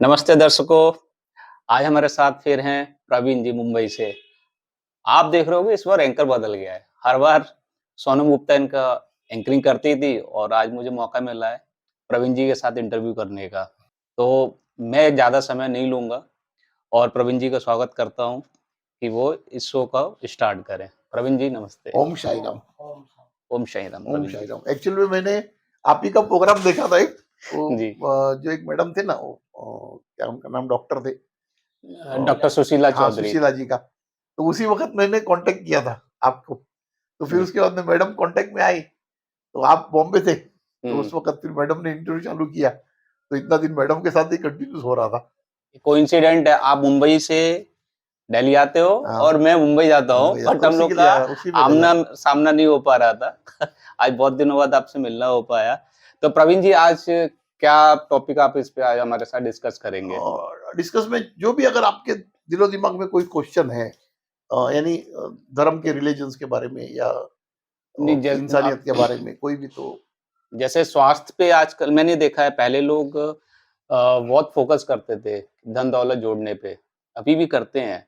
नमस्ते दर्शकों, आज हमारे साथ फिर हैं प्रवीण जी मुंबई से। आप देख रहे होंगे इस बार एंकर बदल गया है। हर बार सोनम गुप्ता इनका एंकरिंग करती थी और आज मुझे मौका मिला है प्रवीण जी के साथ इंटरव्यू करने का। तो मैं ज़्यादा समय नहीं लूँगा और प्रवीण जी का स्वागत करता हूँ कि वो इस शो का स्टार्ट करें। प्रवीण जी नमस्ते। ओम साई राम। ओम साईं राम ओम प्रवीण साई जी। राम। एक्चुअली में मैंने आप ही का प्रोग्राम देखा था एक वो जी, जो एक मैडम थे ना वो क्या उनका नाम डॉक्टर थे डॉक्टर सुशीला हाँ चौधरी। सुशीला जी का। तो उसी वक्त मैंने कांटेक्ट किया था आपको। तो फिर जी, उसके बाद में मैडम कांटेक्ट में आई तो आप बॉम्बे थे तो हुँ। उस वक्त फिर मैडम ने इंटरव्यू चालू किया तो इतना दिन मैडम के साथ ही कंटिन्यूस हो रहा था। कोइंसिडेंट है आप मुंबई से दिल्ली आते हो हाँ और मैं मुंबई जाता हूँ, मुंबई बट जाता हम उसी लोग के का लिए आया उसी में गया। आमना-सामना नहीं हो पा रहा था। आज बहुत दिनों बाद आपसे मिलना हो पाया। तो प्रवीण जी आज क्या टॉपिक आप इस पे आज हमारे साथ डिस्कस करेंगे? और डिस्कस में जो भी अगर आपके दिलो दिमाग में कोई क्वेश्चन है यानी धर्म के रिलीजन्स के बारे में या नहीं इंसानियत के बारे में कोई भी तो जैसे स्वास्थ्य पे आजकल मैंने देखा है पहले लोग बहुत फ़ोकस करते थे धन-दौलत जोड़ने पे, अभी भी करते हैं।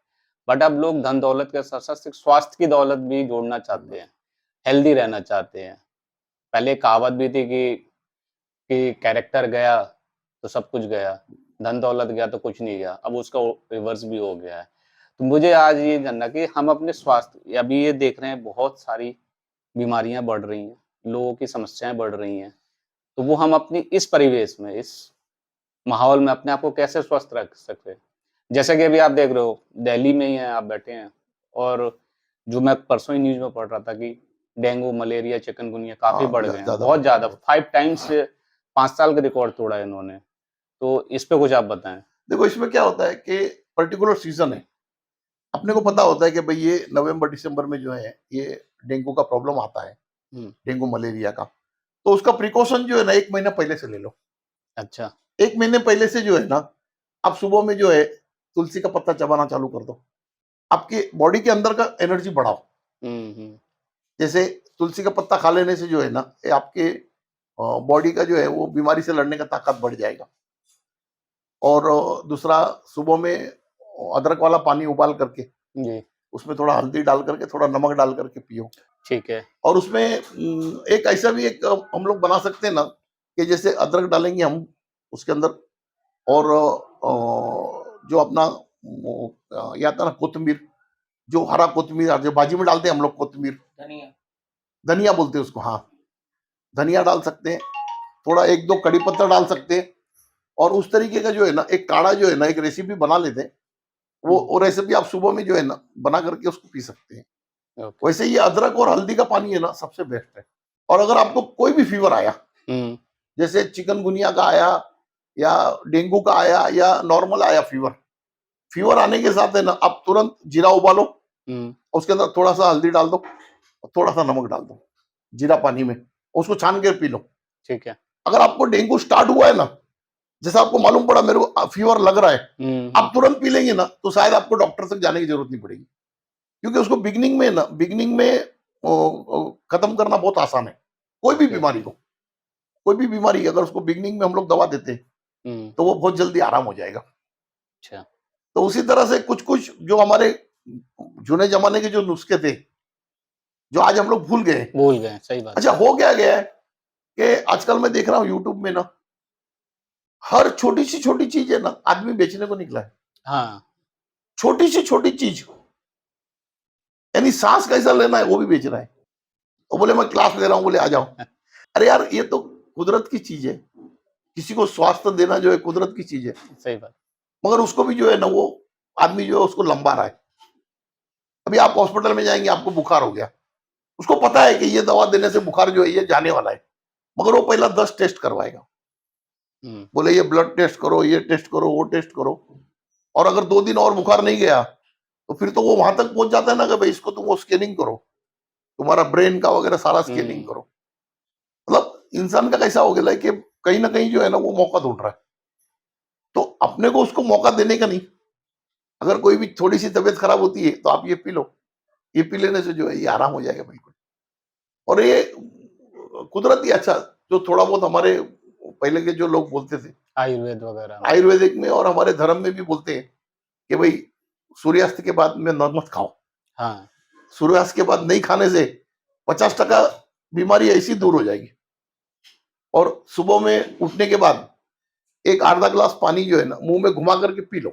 बट अब लोग धन-दौलत के साथ-साथ सिर्फ स्वास्थ्य की दौलत भी जोड़ना चाहते हैं, हेल्दी रहना चाहते हैं। पहले कहावत भी थी कि कैरेक्टर गया तो सब कुछ गया, धन-दौलत गया तो कुछ नहीं गया। अब उसका रिवर्स भी हो गया है। तो मुझे आज ये जानना कि हम अपने स्वास्थ्य अभी ये देख रहे हैं बहुत सारी बीमारियाँ बढ़ रही हैं, लोगों की समस्याएँ बढ़ रही हैं। तो वो हम अपनी इस परिवेश में, इस माहौल में अपने आप को कैसे स्वस्थ रख सकते हैं? जैसे कि अभी आप देख रहे हो, दिल्ली में ही हैं, आप बैठे हैं और जो मैं परसों ही न्यूज़ में पढ़ रहा था कि डेंगू, मलेरिया, चिकनगुनिया काफ़ी बढ़ गए हैं, ज्यादा बहुत बढ़ रहा है ज़्यादा बहुत। 5 टाइम्स 5 साल का रिकॉर्ड तोड़ा है इन्होंने। तो इस पे कुछ आप बताएँ? देखो इसमें क्या होता है कि पर्टिकुलर सीजन है। अपने को पता होता है कि भाई ये नवंबर दिसंबर में जो है ये डेंगू का प्रॉब्लम आता है, हुँ, डेंगू मलेरिया का। तो उसका प्रिकॉशन जो है ना 1 महीना पहले से ले लो। अच्छा। 1 महीने पहले से जो है ना आप सुबह में जो है तुलसी का पत्ता चबाना चालू कर दो। आपके बॉडी के अंदर का एनर्जी बढ़ाओ। हुँ, हुँ। जैसे तुलसी का पत्ता खा लेने से जो है ना ये आपके बॉडी का जो है वो बीमारी से लड़ने का ताकत बढ़ जाएगा। और दूसरा सुबह में अदरक वाला पानी उबाल करके जी, उसमें थोड़ा हल्दी डाल करके थोड़ा नमक डाल करके पियो। ठीक है। और उसमें एक ऐसा भी एक हम लोग बना सकते हैं ना कि जैसे अदरक डालेंगे हम उसके अंदर और जो अपना या था ना कोथिमीर, जो हरा कोथिमीर जो भाजी में डालते हैं हम लोग कोथिमीर, धनिया बोलते हैं उसको। हाँ धनिया डाल सकते हैं, थोड़ा एक दो कड़ी पत्ता डाल सकते हैं। और उस तरीके का जो है ना एक काढ़ा जो है ना एक रेसिपी बना लेते हैं। हुँ, वो रेसिपी आप सुबह में जो है ना बना करके उसको पी सकते हैं। ओके। वैसे ये अदरक और हल्दी का पानी है ना सबसे बेस्ट है। और अगर आपको कोई भी फीवर आया, हुँ, जैसे चिकनगुनिया का आया या डेंगू का आया या नॉर्मल आया फीवर, फीवर आने के साथ है ना आप तुरंत जीरा उबालो, हुँ, उसके अंदर थोड़ा सा हल्दी डाल दो और थोड़ा सा नमक डाल दो जीरा पानी में, उसको छान के पी लो। ठीक है। अगर आपको डेंगू स्टार्ट हुआ है ना, जैसे आपको मालूम पड़ा मेरे को फीवर लग रहा है, हुँ, हुँ, आप तुरंत पी लेंगे ना तो शायद आपको डॉक्टर तक जाने की जरूरत नहीं पड़ेगी। क्योंकि उसको बिगिनिंग में खत्म करना बहुत आसान है। कोई भी ओके। बीमारी को, कोई भी बीमारी अगर उसको बिगिनिंग में हम लोग दवा देते हैं हुँ, तो वो बहुत जल्दी आराम हो जाएगा। अच्छा। तो उसी तरह से कुछ कुछ जो हमारे जूने जमाने के जो नुस्खे थे जो आज हम लोग भूल गए। भूल गए, सही बात अच्छा है। हो क्या गया है कि आजकल मैं देख रहा हूँ यूट्यूब में ना हर छोटी चीज है ना आदमी बेचने को निकला है। हाँ, छोटी सी छोटी चीज, यानी सांस कैसा लेना है वो भी बेच रहा है। वो बोले मैं क्लास ले रहा हूँ, बोले आ जाओ। अरे यार ये तो कुदरत की चीज है। किसी को स्वास्थ्य देना जो है कुदरत की चीज है। सही बात। मगर उसको भी जो है ना वो आदमी जो है उसको लंबा रहा है। अभी आप हॉस्पिटल में जाएंगे आपको बुखार हो गया, उसको पता है कि ये दवा देने से बुखार जो है ये जाने वाला है। मगर वो पहला 10 टेस्ट करवाएगा। हुँ, बोले ये ब्लड टेस्ट करो, ये टेस्ट करो, वो टेस्ट करो। और अगर 2 दिन और बुखार नहीं गया तो फिर तो वो वहां तक पहुंच जाता है ना कि भाई इसको तुम वो स्कैनिंग करो, तुम्हारा ब्रेन का वगैरह सारा स्कैनिंग हुँ, करो। मतलब इंसान का कैसा हो गया है कि कहीं ना कहीं जो है ना वो मौका ढूंढ रहा है। तो अपने को उसको मौका देने का नहीं। अगर कोई भी थोड़ी सी तबीयत खराब होती है तो आप ये पी लो, ये पी लेने से जो है ये आराम हो जाएगा बिल्कुल। और ये कुदरती अच्छा जो थोड़ा बहुत हमारे पहले के जो लोग बोलते थे आयुर्वेद वगैरह में। आयुर्वेदिक में और हमारे धर्म में भी बोलते हैं कि भाई सूर्यास्त के बाद में नमक मत खाओ। हाँ, सूर्यास्त के बाद नहीं खाने से 50% बीमारी ऐसी दूर हो जाएगी। और सुबह में उठने के बाद एक आधा ग्लास पानी जो है ना मुंह में घुमा करके पी लो,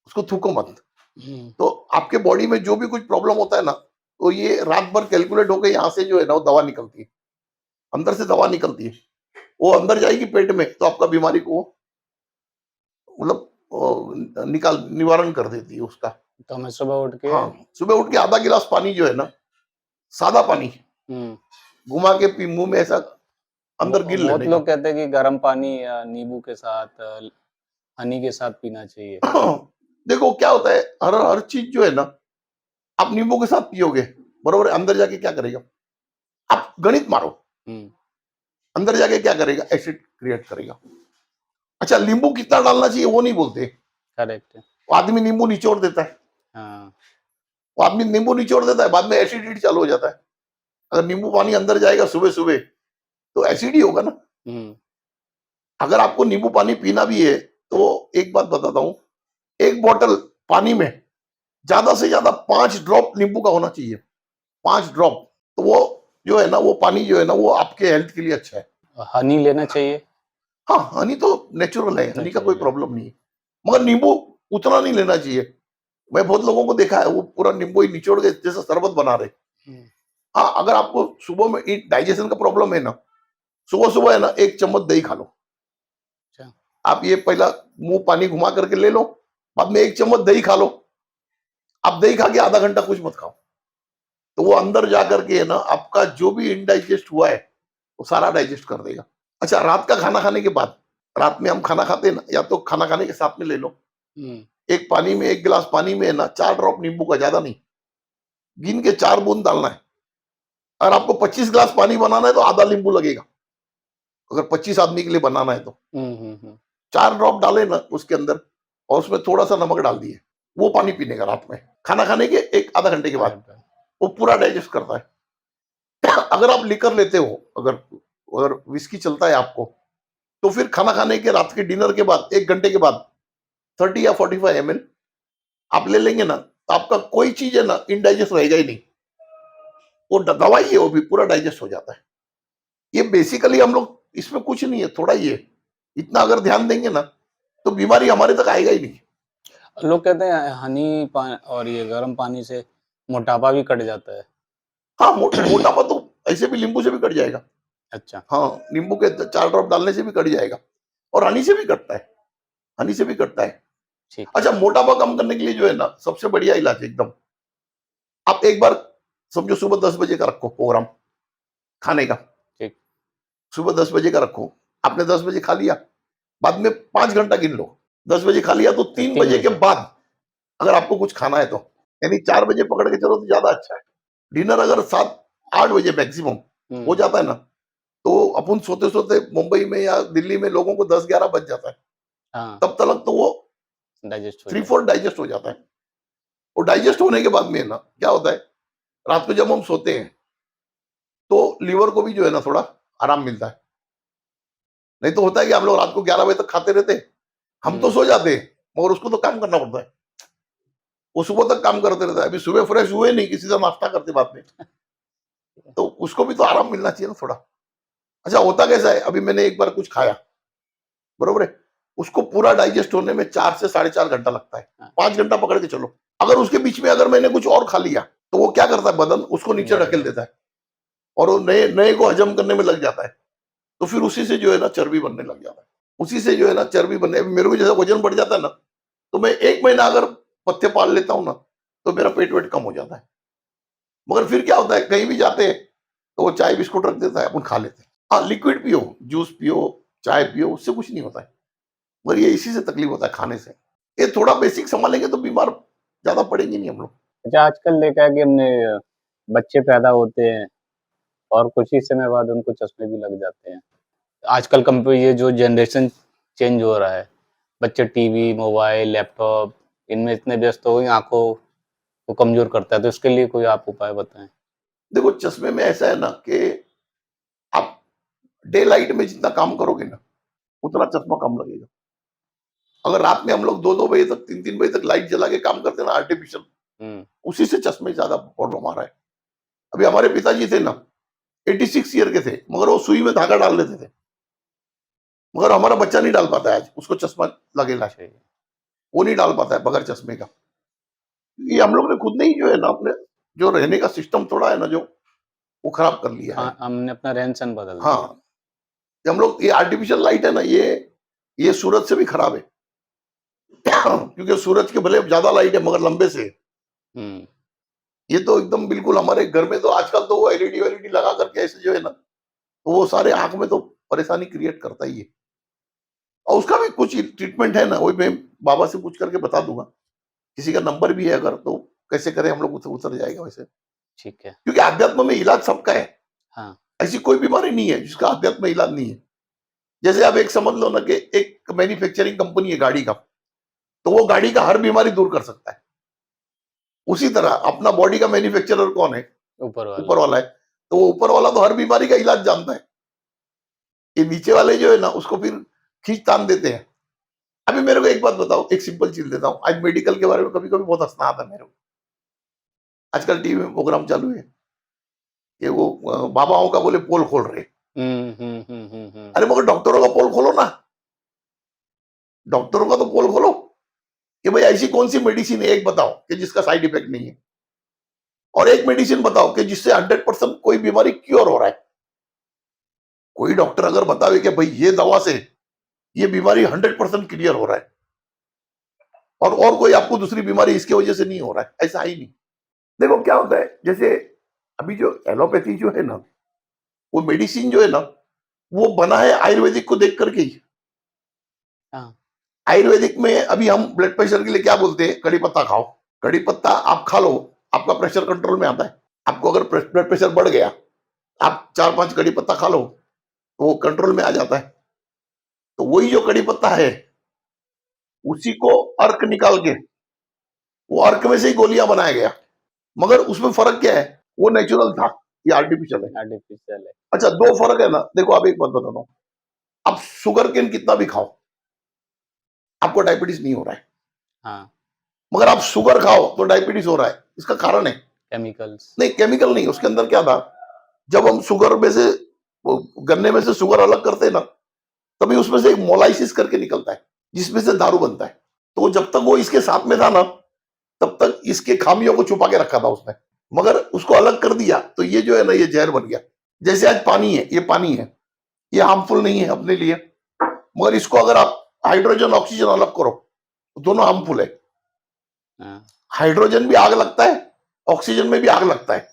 उसको थूको मत। हुँ, तो आपके बॉडी में जो भी कुछ प्रॉब्लम होता है ना, तो ये रात भर कैलकुलेट होकर यहाँ से जो है ना वो दवा निकलती है, अंदर से दवा निकलती है, वो अंदर जाएगी पेट में तो आपका बीमारी को मतलब निकाल निवारण कर देती है उसका। तो हमें सुबह उठ के हाँ, सुबह उठ के आधा गिलास पानी जो है ना, सादा पानी हुँ, घुमा के पी, मुंह में ऐसा वो अंदर गिर बहुत लेने का। लोग कहते हैं कि गर्म पानी या नींबू के साथ हनी के साथ पीना चाहिए। देखो क्या होता है, हर हर चीज जो है ना आप नींबू के साथ पियोगे, बरोबर है, अंदर जाके क्या करेगा, आप गणित मारो, हुँ, अंदर जाके क्या करेगा, एसिड क्रिएट करेगा। अच्छा, नींबू कितना डालना चाहिए वो नहीं बोलते, करेक्ट है। वो आदमी नींबू निचोड़ देता है, हाँ, वो आदमी नींबू निचोड़ देता है, बाद में एसिडिटी चालू हो जाता है। अगर नींबू पानी अंदर जाएगा सुबह सुबह तो एसिड ही होगा ना। हुँ, अगर आपको नींबू पानी पीना भी है तो एक बात बताता हूँ, एक बॉटल पानी में ज्यादा से ज्यादा 5 ड्रॉप नींबू का होना चाहिए, 5 ड्रॉप। तो वो जो है ना वो पानी जो है ना वो आपके हेल्थ के लिए अच्छा है। हनी लेना चाहिए, हाँ, हनी तो नेचुरल है, हनी का कोई नेचुरल है। प्रॉब्लम नहीं है, मगर नींबू उतना नहीं लेना चाहिए। मैं बहुत लोगों को देखा है वो पूरा नींबू ही निचोड़ के जैसे शरबत बना रहे। हुँ, हाँ, अगर आपको सुबह में डाइजेशन का प्रॉब्लम है ना, सुबह सुबह है ना 1 चम्मच दही खा लो। अच्छा, आप ये पहला मुंह पानी घुमा करके ले लो, बाद में 1 चम्मच दही खा लो। आप दही खा के आधा घंटा कुछ मत खाओ, तो वो अंदर जा करके है ना आपका जो भी इनडाइजेस्ट हुआ है वो सारा डाइजेस्ट कर देगा। अच्छा, रात का खाना खाने के बाद, रात में हम खाना खाते हैं ना, या तो खाना खाने के साथ में ले लो, हुँ, एक पानी में 1 गिलास पानी में है ना 4 ड्रॉप नींबू का, ज्यादा नहीं, गिन के 4 बूंद डालना है। अगर आपको 25 गिलास पानी बनाना है तो आधा नींबू लगेगा, अगर 25 आदमी के लिए बनाना है तो। हुँ, हुँ, हुँ। 4 ड्रॉप डाले ना उसके अंदर, और उसमें थोड़ा सा नमक डाल दिए, वो पानी पीने का रात में खाना खाने के एक आधा घंटे के बाद, आयुर्वेद, वो पूरा डाइजेस्ट करता है। अगर आप लिकर लेते हो, अगर अगर विस्की चलता है आपको, तो फिर खाना खाने के रात के डिनर के बाद 1 घंटे के बाद 30 या 45 ml आप ले लेंगे ना, तो आपका कोई चीज है ना इनडाइजेस्ट रहेगा ही नहीं, वो दवाई है, वो भी पूरा डाइजेस्ट हो जाता है। ये बेसिकली हम लोग, इसमें कुछ नहीं है, थोड़ा ही है, इतना अगर ध्यान देंगे ना तो बीमारी हमारे तक आएगा ही नहीं। लोग कहते हैं हनी पा और ये गर्म पानी से मोटापा भी कट जाता है। हाँ, मोटापा तो ऐसे भी नींबू से भी कट जाएगा। अच्छा, हाँ, नींबू के 4 ड्रॉप डालने से भी कट जाएगा, और हनी से भी कटता है, हनी से भी कटता है। ठीक है। अच्छा, मोटापा कम करने के लिए जो है ना सबसे बढ़िया इलाज है एकदम, आप एक बार समझो सुबह 10 बजे का रखो प्रोग्राम खाने का, ठीक, सुबह 10 बजे का रखो, आपने 10 बजे खा लिया, बाद में 5 घंटा गिन लो, 10 बजे खा लिया तो 3 3 बजे के बजे। बाद अगर आपको कुछ खाना है तो, यानी 4 बजे पकड़ के चलो तो ज्यादा अच्छा है। डिनर अगर 7-8 बजे मैक्सिमम हो हुँ, जाता है ना, तो अपन सोते सोते मुंबई में या दिल्ली में लोगों को 10-11 बज जाता है, हाँ, तब तक तो वो डाइजेस्ट हो थ्री जाए। फोर डाइजेस्ट हो जाता है। और डाइजेस्ट होने के बाद में ना क्या होता है, रात में जब हम सोते हैं तो लीवर को भी जो है ना थोड़ा आराम मिलता है। नहीं तो होता है कि हम लोग रात को 11 बजे तक खाते रहते हैं, हम तो हुँ, सो जाते हैं, मगर उसको तो काम करना पड़ता है, वो सुबह तक काम करते रहता है। अभी सुबह फ्रेश हुए नहीं, किसी से नाश्ता करते बाद में, तो उसको भी तो आराम मिलना चाहिए ना थोड़ा। अच्छा, होता कैसा है, अभी मैंने एक बार कुछ खाया, बरोबर है, उसको पूरा डाइजेस्ट होने में 4 से 4.5 घंटा लगता है, हाँ, 5 घंटा पकड़ के चलो। अगर उसके बीच में अगर मैंने कुछ और खा लिया तो वो क्या करता है, बदन उसको नीचे बढ़ ढकेल जाए। देता है, और वो नए नए को हजम करने में लग जाता है, तो फिर उसी से जो है ना चर्बी बनने लग जाता है, उसी से जो है ना चर्बी बनने, मेरे को जैसा वजन बढ़ जाता है ना, तो मैं 1 महीना अगर पथ्य पाल लेता हूँ ना, तो मेरा पेट वेट कम हो जाता है। मगर फिर क्या होता है, कहीं भी जाते हैं तो वो चाय बिस्कुट रख देता है, अपन खा लेते हैं। हाँ, लिक्विड पियो, जूस पियो, चाय पियो, उससे कुछ नहीं होता है, मगर ये इसी से तकलीफ होता है, खाने से। ये थोड़ा बेसिक संभालेंगे तो बीमार ज्यादा पड़ेंगे नहीं हम लोग। अच्छा आजकल देखा है कि हमने बच्चे पैदा होते हैं और कुछ ही समय बाद उनको चश्मे भी लग जाते हैं। आजकल ये जो जनरेशन चेंज हो रहा है, बच्चे टीवी, मोबाइल, लैपटॉप इनमें इतने व्यस्त हो गए आँखों को कमज़ोर करता है, तो इसके लिए कोई आप उपाय बताएँ? देखो, चश्मे में ऐसा है ना कि आप डे लाइट में जितना काम करोगे ना, उतना चश्मा कम लगेगा। अगर रात में हम लोग 2-2 बजे तक, 3-3 बजे तक लाइट जला के काम करते हैं ना आर्टिफिशियल, हुँ, उसी से चश्मे ज्यादा प्रॉब्लम आ रहा है। अभी हमारे पिताजी थे ना, 86 ईयर के थे, मगर वो सुई में धागा डाल लेते थे। मगर हमारा बच्चा नहीं डाल पाता है आज, उसको चश्मा लगेगा, अच्छा जी। वो नहीं डाल पाता है बगैर चश्मे का। ये हम लोग ने खुद नहीं जो है ना अपने जो रहने का सिस्टम थोड़ा है ना जो वो खराब कर लिया है। हाँ, हमने अपना रहन-सहन बदल दिया। हाँ, ये हम लोग ये आर्टिफिशियल लाइट है ना ये सूरज से भी खराब है। क्योंकि सूरज के भले ज्यादा लाइट है मगर लंबे से है। हुँ, ये तो एकदम बिल्कुल हमारे घर में तो आजकल तो वो एलईडी वेलईडी लगा करके ऐसे जो है ना, तो वो सारे आंख में तो परेशानी क्रिएट करता ही है। और उसका भी कुछ ट्रीटमेंट है ना, वही मैं बाबा से पूछ करके बता दूंगा। किसी का नंबर भी है अगर तो कैसे करें हम लोग, उतर उतर जाएगा वैसे। ठीक है। क्योंकि अध्यात्म में इलाज सबका है, हाँ, ऐसी कोई बीमारी नहीं है जिसका अध्यात्म में इलाज नहीं है। जैसे आप एक समझ लो ना कि एक मैन्युफैक्चरिंग कंपनी है गाड़ी का, तो वो गाड़ी का हर बीमारी दूर कर सकता है। उसी तरह अपना बॉडी का मैन्युफैक्चरर कौन है? ऊपर वाला। ऊपर वाला है। तो वो ऊपर वाला तो हर बीमारी का इलाज जानता है। ये नीचे वाले जो है ना उसको फिर खींच तान देते हैं। अभी मेरे को एक बात बताओ, एक सिंपल चीज देता हूँ। आज मेडिकल के बारे में कभी कभी बहुत हंसना आता है मेरे को। आजकल टीवी में प्रोग्राम चालू है कि वो बाबाओं का बोले पोल खोल रहे। हुँ, हुँ, हुँ, हुँ, हुँ। अरे मगर डॉक्टरों का पोल खोलो ना, डॉक्टरों का तो पोल खोलो कि भाई ऐसी कौन सी मेडिसिन है एक बताओ कि जिसका साइड इफेक्ट नहीं है, और एक मेडिसिन बताओ कि जिससे 100% कोई बीमारी क्योर हो रहा है। कोई डॉक्टर अगर बतावे कि भाई ये दवा से ये बीमारी 100% क्लियर हो रहा है, और कोई आपको दूसरी बीमारी इसके वजह से नहीं हो रहा है, ऐसा ही नहीं। देखो क्या होता है, जैसे अभी जो एलोपैथी जो है ना, वो मेडिसिन जो है ना, वो बना है आयुर्वेदिक को देख करके ही। हाँ, आयुर्वेदिक में अभी हम ब्लड प्रेशर के लिए क्या बोलते हैं? कड़ी पत्ता खाओ। कड़ी पत्ता आप खा लो, आपका प्रेशर कंट्रोल में आता है। आपको अगर ब्लड प्रेशर बढ़ गया, आप 4-5 कड़ी पत्ता खा लो, तो वो कंट्रोल में आ जाता है। तो वही जो कड़ी पत्ता है, उसी को अर्क निकाल के, वो अर्क में से ही गोलियां बनाया गया। मगर उसमें फर्क क्या है? वो नेचुरल था, ये आर्टिफिशियल है। आर्टिफ़िशियल है। अच्छा, 2 फर्क है ना, देखो आप एक बात बताता हूँ। आप शुगर केन कितना भी खाओ, आपको डायबिटीज नहीं हो रहा है। हाँ, मगर आप शुगर खाओ तो डायबिटीज हो रहा है। इसका कारण है, केमिकल्स। नहीं केमिकल नहीं, उसके अंदर क्या था, जब हम शुगर में से गन्ने में से शुगर अलग करते हैं ना, तभी उसमें से एक मोलाइसिस करके निकलता है जिसमें से दारू बनता है। तो जब तक वो इसके साथ में था ना, तब तक इसके खामियों को छुपा के रखा था उसने। मगर उसको अलग कर दिया तो ये जो है ना, ये जहर बन गया। जैसे आज पानी है, ये पानी है, ये हार्मफुल नहीं है अपने लिए, मगर इसको अगर आप हाइड्रोजन ऑक्सीजन अलग करो तो दोनों हार्मफुल है। हाँ, हाइड्रोजन भी आग लगता है, ऑक्सीजन में भी आग लगता है,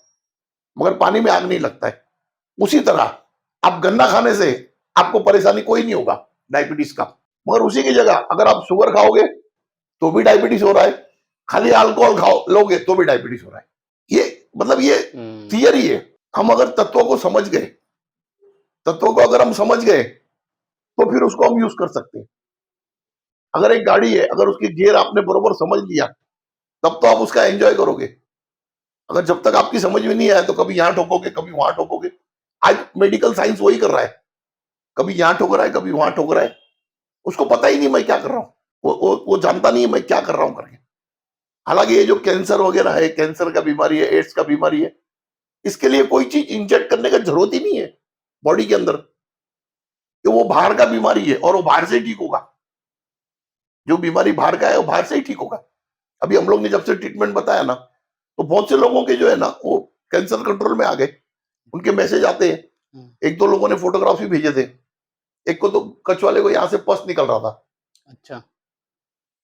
मगर पानी में आग नहीं लगता है। उसी तरह आप गन्ना खाने से आपको परेशानी कोई नहीं होगा डायबिटीज का, मगर उसी की जगह अगर आप शुगर खाओगे तो भी डायबिटीज हो रहा है, खाली अल्कोहल खाओ लोगे तो भी डायबिटीज हो रहा है। ये मतलब ये हुँ, थियरी है। हम अगर तत्वों को समझ गए, तत्वों को अगर हम समझ गए तो फिर उसको हम यूज कर सकते हैं। अगर एक गाड़ी है, अगर उसकी गियर आपने बरोबर समझ लिया, तब तो आप उसका एंजॉय करोगे। अगर जब तक आपकी समझ में नहीं आया तो कभी यहां ठोकोगे, कभी वहां ठोकोगे। आज मेडिकल साइंस वही कर रहा है, कभी यहां ठोक रहा है, कभी वहां ठोक रहा है। उसको पता ही नहीं मैं क्या कर रहा हूँ, वो जानता नहीं है मैं क्या कर रहा हूँ करके। हालांकि ये जो कैंसर वगैरह है, कैंसर का बीमारी है, एड्स का बीमारी है, इसके लिए कोई चीज इंजेक्ट करने का जरूरत ही नहीं है बॉडी के अंदर, कि वो बाहर का बीमारी है और वो बाहर से ही ठीक होगा। जो बीमारी बाहर का है वो बाहर से ही ठीक होगा। अभी हम लोग ने जब से ट्रीटमेंट बताया ना, तो बहुत से लोगों के जो है ना वो कैंसर कंट्रोल में आ गए। उनके मैसेज आते हैं। हुँ, एक दो लोगों ने फोटोग्राफी भेजे थे। एक को तो कच्छ वाले को यहाँ से पस निकल रहा था, अच्छा।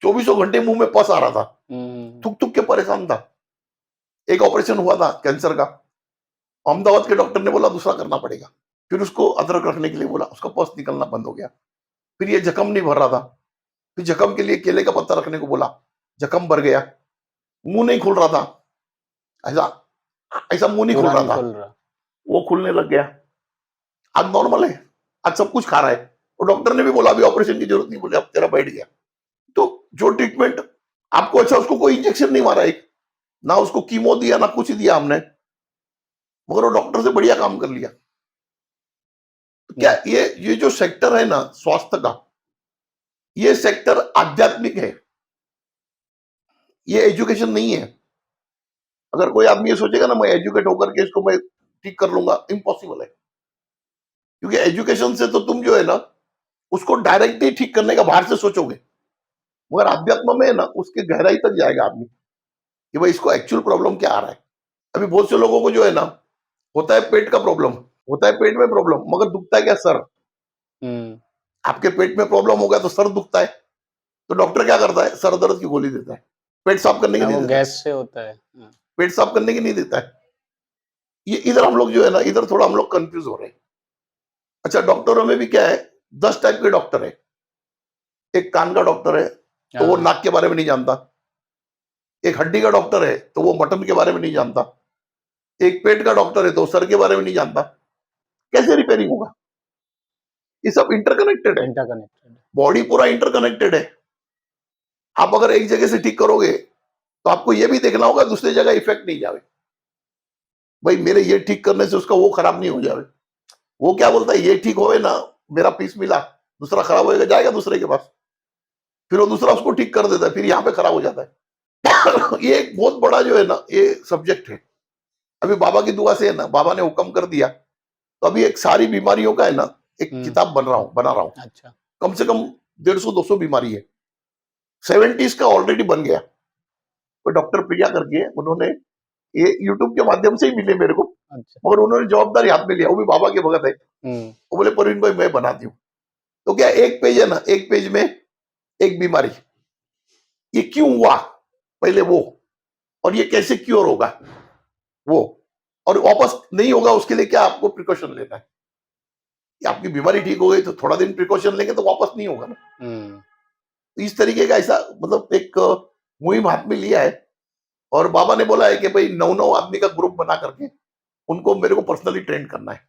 24 घंटे मुंह में पस आ रहा था, हुँ, थूक थूक के परेशान था। एक ऑपरेशन हुआ था कैंसर का, अहमदाबाद के डॉक्टर ने बोला दूसरा करना पड़ेगा। फिर उसको अदरक रखने के लिए बोला, उसका पस निकलना बंद हो गया। फिर ये जख्म नहीं भर रहा था, फिर जख्म के लिए केले का पत्ता रखने को बोला, जख्म भर गया। मुंह नहीं खुल रहा था, ऐसा ऐसा मुंह नहीं खुल पूरा रहा नहीं था, खुल रहा। वो खुलने लग गया। आज नॉर्मल है, आज सब कुछ खा रहा है। और डॉक्टर ने भी बोला अभी ऑपरेशन की जरूरत नहीं, बोले अब तेरा बैठ गया। तो जो ट्रीटमेंट आपको, अच्छा उसको कोई इंजेक्शन नहीं मारा, एक ना उसको कीमो दिया ना कुछ दिया हमने, मगर वो डॉक्टर से बढ़िया काम कर लिया। तो क्या हुँ, ये जो सेक्टर है ना स्वास्थ्य का, ये सेक्टर आध्यात्मिक है, ये एजुकेशन नहीं है। अगर कोई आदमी ये सोचेगा ना मैं एजुकेट होकर के इसको मैं ठीक कर लूंगा, इम्पॉसिबल है। क्योंकि एजुकेशन से तो तुम जो है ना उसको डायरेक्टली ठीक करने का बाहर से सोचोगे, मगर अध्यात्म में है ना उसके गहराई तक जाएगा आदमी कि भाई इसको एक्चुअल प्रॉब्लम क्या आ रहा है। अभी बहुत से लोगों को जो है ना होता है पेट का प्रॉब्लम, होता है पेट में प्रॉब्लम, मगर दुखता है क्या? सर। हुँ। आपके पेट में प्रॉब्लम हो गया तो सर दुखता है, तो डॉक्टर क्या करता है? सर दर्द की गोली देता है, पेट साफ करने की हाँ, नहीं वो देता है। गैस से होता है। हाँ, पेट साफ करने की नहीं देता है। ये इधर हम लोग जो है ना इधर थोड़ा हम लोग कंफ्यूज हो रहे हैं। अच्छा, डॉक्टरों में भी क्या है, 10 टाइप के डॉक्टर है। एक कान का डॉक्टर है तो वो हाँ, नाक के बारे में नहीं जानता। एक हड्डी का डॉक्टर है तो वो मटन के बारे में नहीं जानता। एक पेट का डॉक्टर है तो सर के बारे में नहीं जानता। कैसे रिपेयरिंग होगा? ये सब इंटरकनेक्टेड है। इंटरकनेक्टेड है। बॉडी पूरा इंटरकनेक्टेड है। आप अगर एक जगह से ठीक करोगे तो आपको ये भी देखना होगा दूसरी जगह इफेक्ट नहीं जावे। भाई मेरे ये ठीक करने से उसका वो खराब नहीं हो जावे। वो क्या बोलता है, ये ठीक होए ना, मेरा पीस मिला, दूसरा खराब होएगा, जाएगा दूसरे के पास, फिर वो दूसरा उसको ठीक कर देता है, फिर यहाँ पे खराब हो जाता है। ये एक बहुत बड़ा जो है ना ये सब्जेक्ट है। अभी बाबा की दुआ से है ना, बाबा ने हुक्म कर दिया तो अभी एक सारी बीमारियों का है ना एक हुँ, किताब बना रहा हूँ। अच्छा। कम से कम 150-200 बीमारी है। 70s का ऑलरेडी बन गया। तो डॉक्टर प्रिया करके है, उन्होंने ये यूट्यूब के माध्यम से ही मिले मेरे को, अच्छा। मगर उन्होंने जवाबदारी हाथ में लिया, वो भी बाबा के भगत है। हुँ, वो बोले परवीन भाई मैं बनाती हूँ। तो क्या एक पेज है ना, एक पेज में एक बीमारी, ये क्यों हुआ पहले वो, और ये कैसे क्योर होगा वो, और वापस नहीं होगा उसके लिए क्या आपको प्रिकॉशन लेना है। कि आपकी बीमारी ठीक हो गई तो थोड़ा दिन प्रिकॉशन लेंगे तो वापस नहीं होगा ना। हुँ, तो इस तरीके का ऐसा मतलब एक मुहिम हाथ में लिया है। और बाबा ने बोला है कि भाई 9-9 आदमी का ग्रुप बना करके उनको मेरे को पर्सनली ट्रेन करना है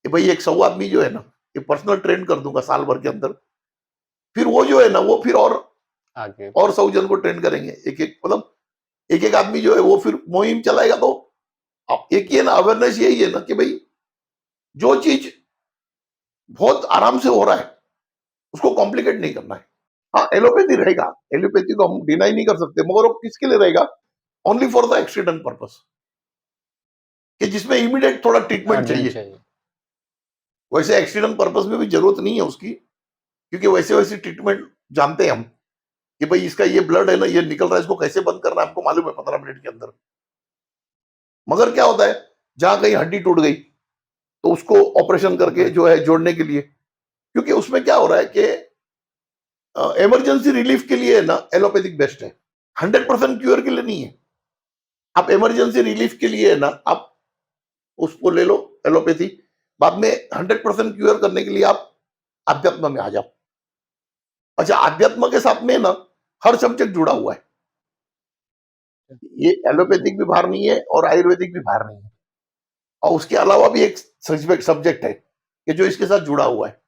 कि भाई एक 100 आदमी जो है ना ये पर्सनल ट्रेन कर दूंगा साल भर के अंदर। फिर वो जो है ना वो फिर आगे और 100 जन को ट्रेन करेंगे, एक एक मतलब एक एक आदमी जो है वो फिर मुहिम चलाएगा। तो अब एक ही है ना अवेयरनेस, यही है ना कि भाई जो चीज बहुत आराम से हो रहा है उसको कॉम्प्लिकेट नहीं करना है। हाँ, एलोपैथी रहेगा, एलोपैथी को हम डिनाई नहीं कर सकते, मगर वो किसके लिए रहेगा? Only for the accident purpose, कि जिसमें इमीडिएट थोड़ा ट्रीटमेंट अर्जेंट चाहिए। चाहिए। वैसे एक्सीडेंट पर्पस में भी जरूरत नहीं है उसकी, क्योंकि वैसे वैसे ट्रीटमेंट जानते हैं हम कि भाई इसका ये ब्लड है ना ये निकल रहा है, इसको कैसे बंद करना है आपको मालूम है 15 मिनट के अंदर। मगर क्या होता है, जहां कहीं हड्डी टूट गई तो उसको ऑपरेशन करके ऑपरेट जो है जोड़ने के लिए, क्योंकि उसमें क्या हो रहा है कि इमरजेंसी रिलीफ के लिए ना एलोपैथिक बेस्ट है, 100% क्योर के लिए नहीं है। आप इमरजेंसी रिलीफ के लिए है ना आप उसको ले लो एलोपैथी, बाद में 100% क्योर करने के लिए आप अध्यात्म में आ जाओ। अच्छा, अध्यात्म के साथ में ना हर सब्जेक्ट जुड़ा हुआ है। ये एलोपैथिक भी बाहर नहीं है और आयुर्वेदिक भी बाहर नहीं है, और उसके अलावा भी एक सब्जेक्ट है कि जो इसके साथ जुड़ा हुआ है।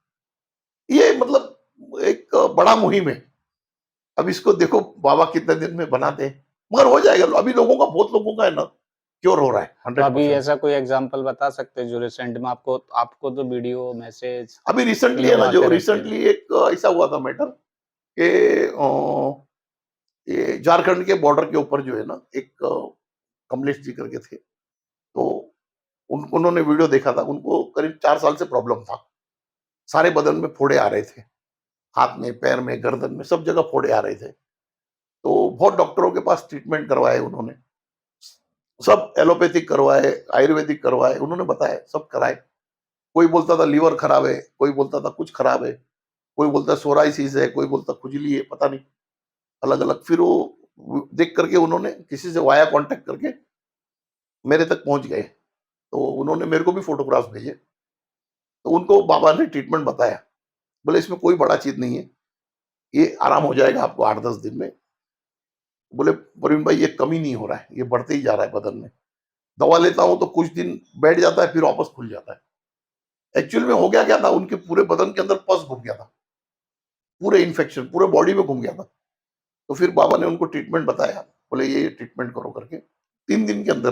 ये मतलब एक बड़ा मुहिम है। अब इसको देखो बाबा कितने दिन में बनाते हैं, मगर हो जाएगा। अभी लोगों का, बहुत लोगों का है ना क्योर हो रहा है तो अभी 100%। ऐसा कोई एग्ज़ाम्पल बता सकते हैं जो रिसेंट में आपको आपको तो वीडियो, मैसेज अभी रिसेंटली है लोग ना, जो आते रहते हैं। रिसेंटली एक ऐसा हुआ था मैटर कि ये झारखंड के बॉर्डर के ऊपर जो है ना एक कमलेश जी करके थे, तो उन्होंने वीडियो देखा था। उनको करीब 4 साल से प्रॉब्लम था, सारे बदन में फोड़े आ रहे थे, हाथ में, पैर में, गर्दन में, सब जगह फोड़े आ रहे थे। तो बहुत डॉक्टरों के पास ट्रीटमेंट करवाए उन्होंने, सब एलोपैथिक करवाए, आयुर्वेदिक करवाए, उन्होंने बताया सब कराए। कोई बोलता था लीवर खराब है, कोई बोलता था कुछ खराब है, कोई बोलता है सोराइसिस है, कोई बोलता खुजली है, पता नहीं, अलग अलग। फिर वो देख करके उन्होंने किसी से वाया कांटेक्ट करके मेरे तक पहुंच गए, तो उन्होंने मेरे को भी फोटोग्राफ भेजे। तो उनको बाबा ने ट्रीटमेंट बताया, बोले इसमें कोई बड़ा चीज नहीं है, ये आराम हो जाएगा आपको 8-10 दिन में। बोले प्रवीण भाई ये कमी नहीं हो रहा है, ये बढ़ते ही जा रहा है बदन में। दवा लेता हूँ तो कुछ दिन बैठ जाता है, फिर वापस खुल जाता है। एक्चुअल में हो गया क्या था, उनके पूरे बदन के अंदर पस घूम गया था, पूरे इन्फेक्शन पूरे बॉडी में घूम गया था। तो फिर बाबा ने उनको ट्रीटमेंट बताया, बोले ये ट्रीटमेंट करो करके। 3 दिन के अंदर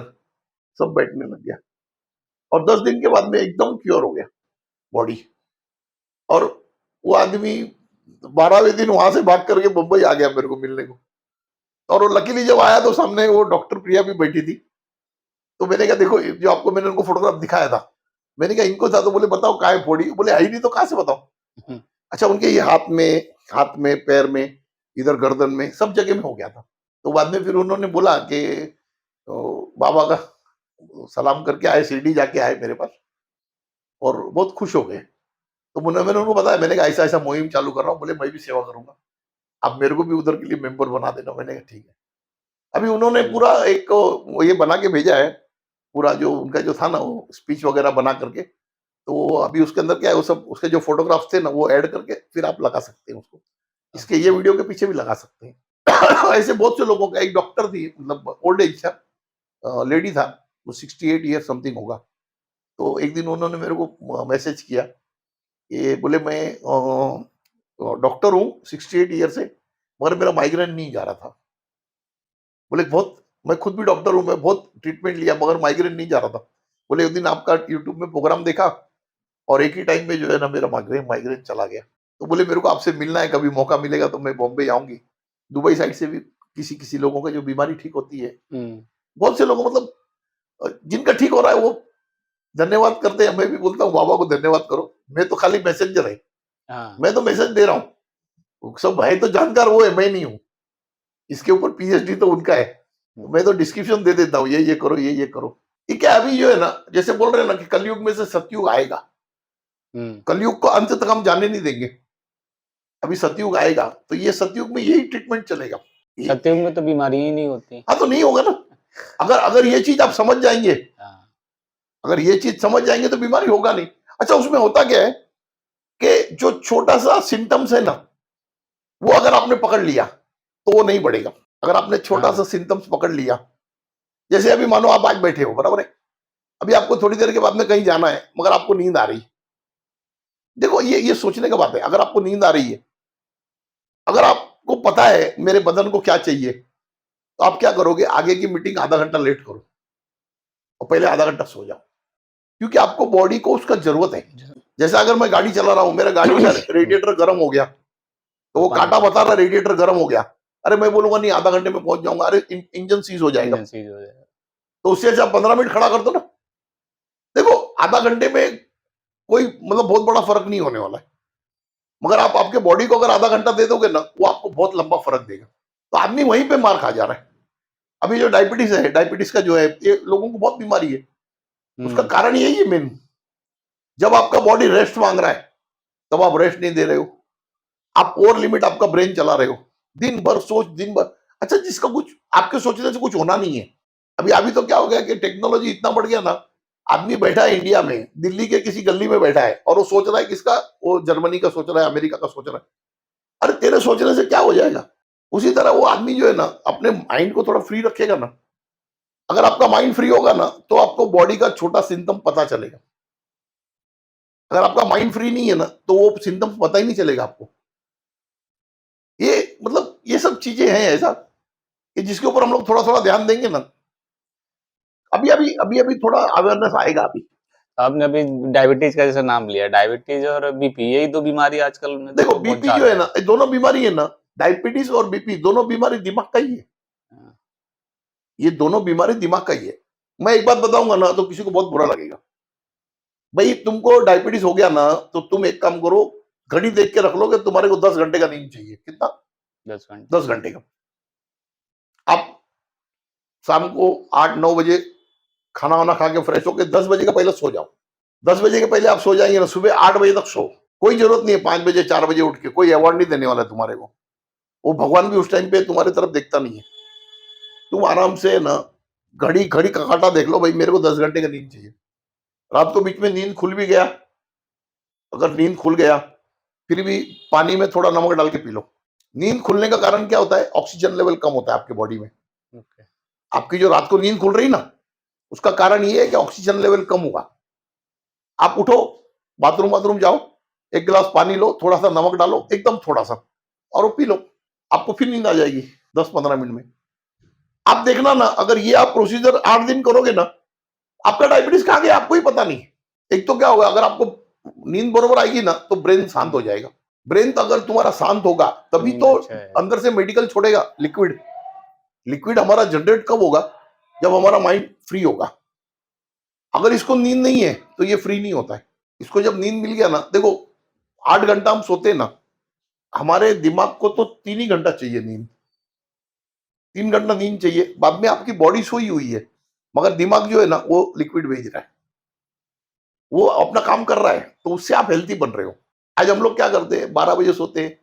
सब बैठने लग गया, और 10 दिन के बाद में एकदम क्योर हो गया। बॉडी। और वो आदमी 12वें दिन वहां से भाग करके मुंबई आ गया मेरे को मिलने को। और वो लकीली जब आया तो सामने वो डॉक्टर प्रिया भी बैठी थी। तो मैंने कहा देखो जो आपको मैंने उनको फोटोग्राफ दिखाया था, मैंने कहा इनको था, तो बोले बताओ कहाँ है फोड़ी, बोले आई नहीं तो कहाँ से बताओ। हम्म, अच्छा, उनके ये हाथ में पैर में, इधर गर्दन में, सब जगह में हो गया था। तो बाद में फिर उन्होंने बोला कि बाबा का सलाम करके आए, शिरडी जाके आए मेरे पास और बहुत खुश हो गए। तो मैंने उनको बताया, मैंने कहा ऐसा ऐसा मुहिम चालू कर रहा हूँ, बोले मैं भी सेवा करूंगा, आप मेरे को भी उधर के लिए मेंबर बना देना। मैंने कहा ठीक है। अभी उन्होंने हम्म, पूरा एक वो ये बना के भेजा है, पूरा जो उनका जो था ना वो स्पीच वगैरह बना करके। तो अभी उसके अंदर क्या है, वो सब उसके जो फोटोग्राफ्स थे ना वो ऐड करके फिर आप लगा सकते हैं उसको, इसके ये अच्छा, वीडियो के पीछे भी लगा सकते हैं। ऐसे बहुत से लोगों का, एक डॉक्टर थी, मतलब ओल्ड एज था, लेडी था, वो 68 ईयर समथिंग होगा। तो एक दिन उन्होंने मेरे को मैसेज किया, ये बोले मैं डॉक्टर हूँ 68 ईयर से, मगर मेरा माइग्रेन नहीं जा रहा था। बोले बहुत, मैं खुद भी डॉक्टर हूँ, मैं बहुत ट्रीटमेंट लिया मगर माइग्रेन नहीं जा रहा था। बोले एक दिन आपका यूट्यूब में प्रोग्राम देखा और एक ही टाइम में जो है ना मेरा माइग्रेन माइग्रेन चला गया। तो बोले मेरे को आपसे मिलना है, कभी मौका मिलेगा तो मैं बॉम्बे आऊंगी। दुबई साइड से भी किसी किसी लोगों का जो बीमारी ठीक होती है, हम्म, बहुत से लोग मतलब जिनका ठीक हो रहा है वो धन्यवाद करते हैं। मैं भी बोलता हूँ बाबा को धन्यवाद करो, मैं तो खाली मैसेंजर है, हाँ, मैं तो मैसेज दे रहा हूँ। सब है तो जानकार वो है, मैं नहीं हूँ। इसके ऊपर पीएचडी तो उनका है, तो मैं तो डिस्क्रिप्शन दे देता हूँ, ये करो, ये करो। ये क्या अभी जो है ना, जैसे बोल रहे हैं ना कि कलयुग में से सतयुग आएगा, हम्म, कलयुग को अंत तक हम जाने नहीं देंगे। अभी सतयुग आएगा तो ये सतयुग में यही ट्रीटमेंट चलेगा। ये सत्युग में तो बीमारी ही नहीं होती। हाँ, तो नहीं होगा ना। अगर अगर ये चीज आप समझ जाएंगे, हाँ, अगर ये चीज समझ जाएंगे तो बीमारी होगा नहीं। अच्छा, उसमें होता क्या है कि जो छोटा सा सिम्टम्स है ना, वो अगर आपने पकड़ लिया तो वो नहीं बढ़ेगा। अगर आपने छोटा सा हाँ, सिम्टम्स पकड़ लिया, जैसे अभी मानो आप आज बैठे हो, बराबर है, अभी आपको थोड़ी देर के बाद में कहीं जाना है मगर आपको नींद आ रही है। देखो ये सोचने का बात है। अगर आपको नींद आ रही है, अगर आपको पता है मेरे बदन को क्या चाहिए, तो आप क्या करोगे, आगे की मीटिंग आधा घंटा लेट करो और पहले आधा घंटा सो जाओ, क्योंकि आपको बॉडी को उसका जरूरत है। ज- जैसे अगर मैं गाड़ी चला रहा हूं, मेरा गाड़ी का रेडिएटर गर्म हो गया, तो तो वो पानी कांटा बता रहा रेडिएटर गर्म हो गया, अरे मैं बोलूंगा नहीं आधा घंटे में पहुंच जाऊंगा, अरे इंजन सीज हो जाएगा। इंजन सीज हो जाएगा। तो उससे अच्छा 15 मिनट खड़ा कर दो ना। देखो, आधा घंटे में कोई मतलब बहुत बड़ा फर्क नहीं होने वाला है, मगर आप आपके बॉडी को अगर आधा घंटा दे दोगे ना, वो आपको बहुत लंबा फर्क देगा। तो आदमी वहीं पे मार खा जा रहा है। अभी जो डायबिटीज है, डायबिटीज का जो है, ये लोगों को बहुत बीमारी है। उसका हम्म, कारण यही है मेन, जब आपका बॉडी रेस्ट मांग रहा है तब आप रेस्ट नहीं दे रहे हो, आप ओवर लिमिट आपका ब्रेन चला रहे हो, दिन भर सोच, दिन भर। अच्छा, जिसका कुछ आपके सोचने से कुछ होना नहीं है। अभी अभी तो क्या हो गया कि टेक्नोलॉजी इतना बढ़ गया ना, आदमी बैठा है इंडिया में, दिल्ली के किसी गली में बैठा है और वो सोच रहा है किसका, वो जर्मनी का सोच रहा है, अमेरिका का सोच रहा है। अरे तेरे सोचने से क्या हो जाएगा। उसी तरह वो आदमी जो है ना, अपने माइंड को थोड़ा फ्री रखेगा ना, अगर आपका माइंड फ्री होगा ना, तो आपको बॉडी का छोटा सिम्टम पता चलेगा। अगर आपका माइंड फ्री नहीं है ना, तो वो सिम्टम्स पता ही नहीं चलेगा आपको। ये मतलब ये सब चीजें हैं ऐसा कि जिसके ऊपर हम लोग थोड़ा थोड़ा ध्यान देंगे ना, अभी थोड़ा अवेयरनेस आएगा अभी। आपने अभी डायबिटीज का जैसे नाम लिया, डायबिटीज और बीपी यही दो बीमारी आजकल में देखो तो बहुत बीपी जो ज्यादा है ना, है। ये दोनों बीमारी है ना, डायबिटीज और बीपी दोनों बीमारी दिमाग का ही है। हाँ, ये दोनों बीमारी दिमाग का ही है। मैं एक बात बताऊंगा ना तो किसी को बहुत बुरा लगेगा। भाई तुमको डायबिटीज हो गया ना, तो तुम एक काम करो, घड़ी देख के रख लो कि तुम्हारे को 10 घंटे का नींद चाहिए। कितना? 10 घंटे। 10 घंटे का। आप शाम को 8-9 बजे खाना वाना खा के फ्रेश होके 10 बजे का पहले सो जाओ। 10 बजे के पहले आप सो जाएंगे ना, सुबह 8 बजे तक सो। कोई जरूरत नहीं है 5 बजे 4 बजे उठ के, कोई अवार्ड नहीं देने वाला है तुम्हारे को। वो भगवान भी उस टाइम पे तुम्हारी तरफ देखता नहीं है। तुम आराम से ना घड़ी घड़ी का काटा देख लो, भाई मेरे को 10 घंटे का नींद चाहिए। रात को बीच में नींद खुल भी गया, अगर नींद खुल गया फिर भी पानी में थोड़ा नमक डाल के पी लो। नींद खुलने का कारण क्या होता है, ऑक्सीजन लेवल कम होता है आपके बॉडी में। ओके। आपकी जो रात को नींद खुल रही ना, उसका कारण ये है कि ऑक्सीजन लेवल कम हुआ। आप उठो, बाथरूम बाथरूम जाओ, एक गिलास पानी लो, थोड़ा सा नमक डालो, एकदम थोड़ा सा, और वो पी लो। आपको फिर नींद आ जाएगी 10-15 मिनट में। आप देखना ना, अगर ये आप प्रोसीजर 8 दिन करोगे ना, आपका डायबिटीज कहाँ गया आपको ही पता नहीं। एक तो क्या होगा, अगर आपको नींद बरोबर आएगी ना तो ब्रेन शांत हो जाएगा। ब्रेन तो अगर तुम्हारा शांत होगा तभी नींद तो अच्छा है। अंदर से मेडिकल छोड़ेगा लिक्विड। लिक्विड हमारा जनरेट कब होगा? जब हमारा माइंड फ्री होगा। अगर इसको नींद नहीं है तो ये फ्री नहीं होता है। इसको जब नींद मिल गया ना, देखो 8 घंटा हम सोते हैं ना, हमारे दिमाग को तो 3 ही घंटा चाहिए नींद। 3 घंटा नींद चाहिए, बाद में आपकी बॉडी सोई हुई है, मगर दिमाग जो है ना वो लिक्विड भेज रहा है, वो अपना काम कर रहा है, तो उससे आप हेल्थी बन रहे हो। आज हम लोग क्या करते हैं, 12 बजे सोते हैं,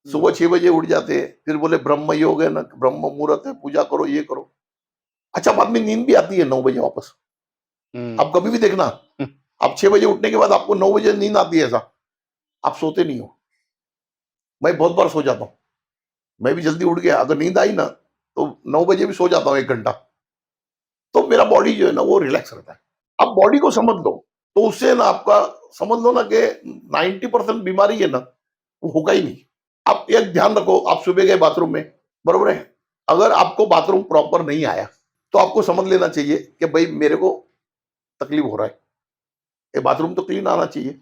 सुबह 6 बजे उठ जाते हैं, फिर बोले ब्रह्म योग है ना, ब्रह्म मुहूर्त है, पूजा करो, ये करो। अच्छा, बाद में नींद भी आती है 9 बजे वापस। आप कभी भी देखना, आप 6 बजे उठने के बाद आपको 9 बजे नींद आती है, ऐसा आप सोते नहीं हो। मैं बहुत बार सो जाता हूँ, मैं भी जल्दी उठ गया, अगर नींद आई ना तो 9 बजे भी सो जाता हूँ 1 घंटा, तो मेरा बॉडी जो है ना वो रिलैक्स रहता है। आप बॉडी को समझ लो, तो उससे ना आपका समझ लो ना कि 90% बीमारी है ना, वो होगा ही नहीं। आप एक ध्यान रखो, आप सुबह गए बाथरूम में, बरोबर है? अगर आपको बाथरूम प्रॉपर नहीं आया, तो आपको समझ लेना चाहिए कि भाई मेरे को तकलीफ हो रहा है, ये बाथरूम तो क्लीन आना चाहिए।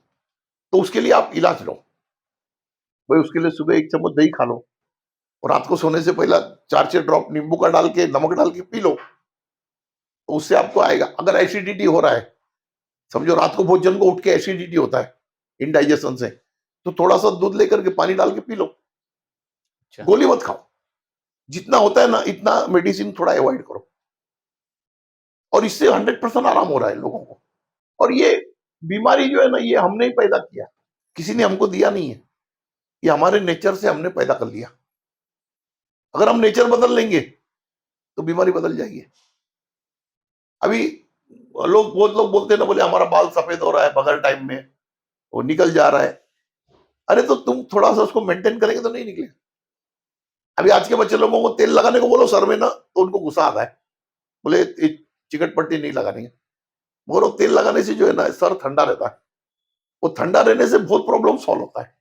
तो उसके लिए आप इलाज लो। भाई उसके लिए सुबह 1 चम्मच दही खा लो, और रात को सोने से पहले 4-6 ड्रॉप नींबू का डाल के, नमक डाल के पी लो, तो उससे आपको आएगा। अगर एसिडिटी हो रहा है, समझो रात को भोजन को उठ के एसिडिटी होता है इंडाइजेशन से, तो थोड़ा सा दूध लेकर के पानी डाल के पी लो। अच्छा। गोली मत खाओ, जितना होता है ना इतना मेडिसिन थोड़ा अवॉइड करो, और इससे 100% आराम हो रहा है लोगों को। और ये बीमारी जो है ना, ये हमने ही पैदा किया, किसी ने हमको दिया नहीं है, ये हमारे नेचर से हमने पैदा कर लिया। अगर हम नेचर बदल लेंगे तो बीमारी बदल जाएगी। अभी बहुत लोग बोलते हैं ना, बोले हमारा बाल सफेद हो रहा है बगैर टाइम में, वो निकल जा रहा है। अरे तो तुम थोड़ा सा उसको मेंटेन करेंगे तो नहीं निकलेगा। अभी आज के बच्चे लोगों को तेल लगाने को बोलो सर में ना, तो उनको गुस्सा आता है, बोले चिकट पट्टी नहीं लगानी है। मगर वो तेल लगाने से जो है ना सर ठंडा रहता है, वो ठंडा रहने से बहुत प्रॉब्लम सॉल्व होता है।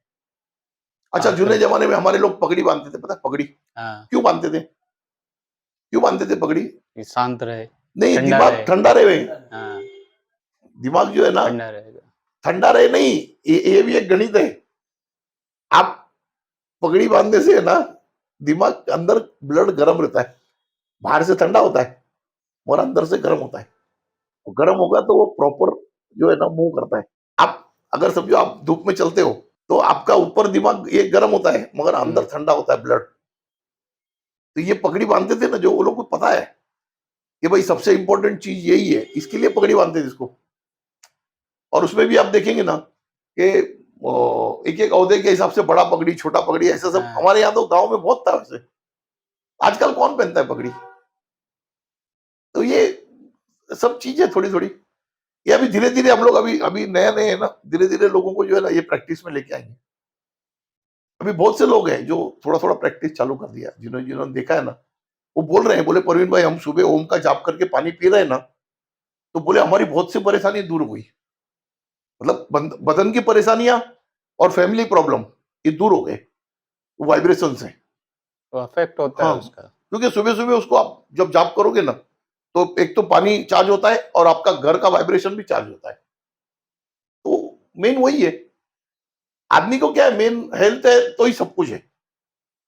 अच्छा, आजकल जूने जमाने में हमारे लोग पगड़ी बांधते थे, पता है पगड़ी हाँ, क्यों बांधते थे? क्यों बांधते थे पगड़ी? कि शांत रहे, नहीं, ठंडा दिमाग रहे। ठंडा रहे। हाँ, दिमाग जो है ना ठंडा रहेगा। ठंडा रहे नहीं, ये भी एक गणित है। आप पगड़ी बांधने से है ना, दिमाग अंदर ब्लड गर्म रहता है, बाहर से ठंडा होता है और अंदर से गर्म होता है। तो गर्म होगा तो वो प्रॉपर जो है ना मूव करता है। आप अगर समझो आप धूप में चलते हो, तो आपका ऊपर दिमाग ये गर्म होता है मगर अंदर ठंडा होता है ब्लड। तो ये पगड़ी बांधते थे ना जो, वो लोग को पता है कि भाई सबसे इंपॉर्टेंट चीज यही है, इसके लिए पगड़ी बांधते थे इसको। और उसमें भी आप देखेंगे ना कि एक एक औहदे के हिसाब से बड़ा पगड़ी, छोटा पगड़ी, ऐसा सब हाँ, हमारे यहाँ तो गांव में बहुत था वैसे। आजकल कौन पहनता है पगड़ी? तो ये सब चीजें थोड़ी थोड़ी, ये अभी धीरे धीरे हम लोग अभी अभी नए नए है ना, धीरे धीरे लोगों को जो है ना ये प्रैक्टिस में लेके आएंगे। अभी बहुत से लोग हैं जो थोड़ा थोड़ा प्रैक्टिस चालू कर दिया, जिन्होंने जिन्होंने देखा है ना, वो बोल रहे हैं, बोले परवीन भाई हम सुबह ओम का जाप करके पानी पी रहे हैं ना, तो बोले हमारी बहुत सी परेशानी दूर हुई। मतलब बदन की परेशानियां और फैमिली प्रॉब्लम ये दूर हो गए, वाइब्रेशन से। तो अफ़ेक्ट होता है हाँ, उसका। क्योंकि सुबह सुबह उसको आप जब जाप करोगे ना, तो एक तो पानी चार्ज होता है और आपका घर का वाइब्रेशन भी चार्ज होता है। तो मेन वही है, आदमी को क्या है, मेन हेल्थ है तो ही सब कुछ है।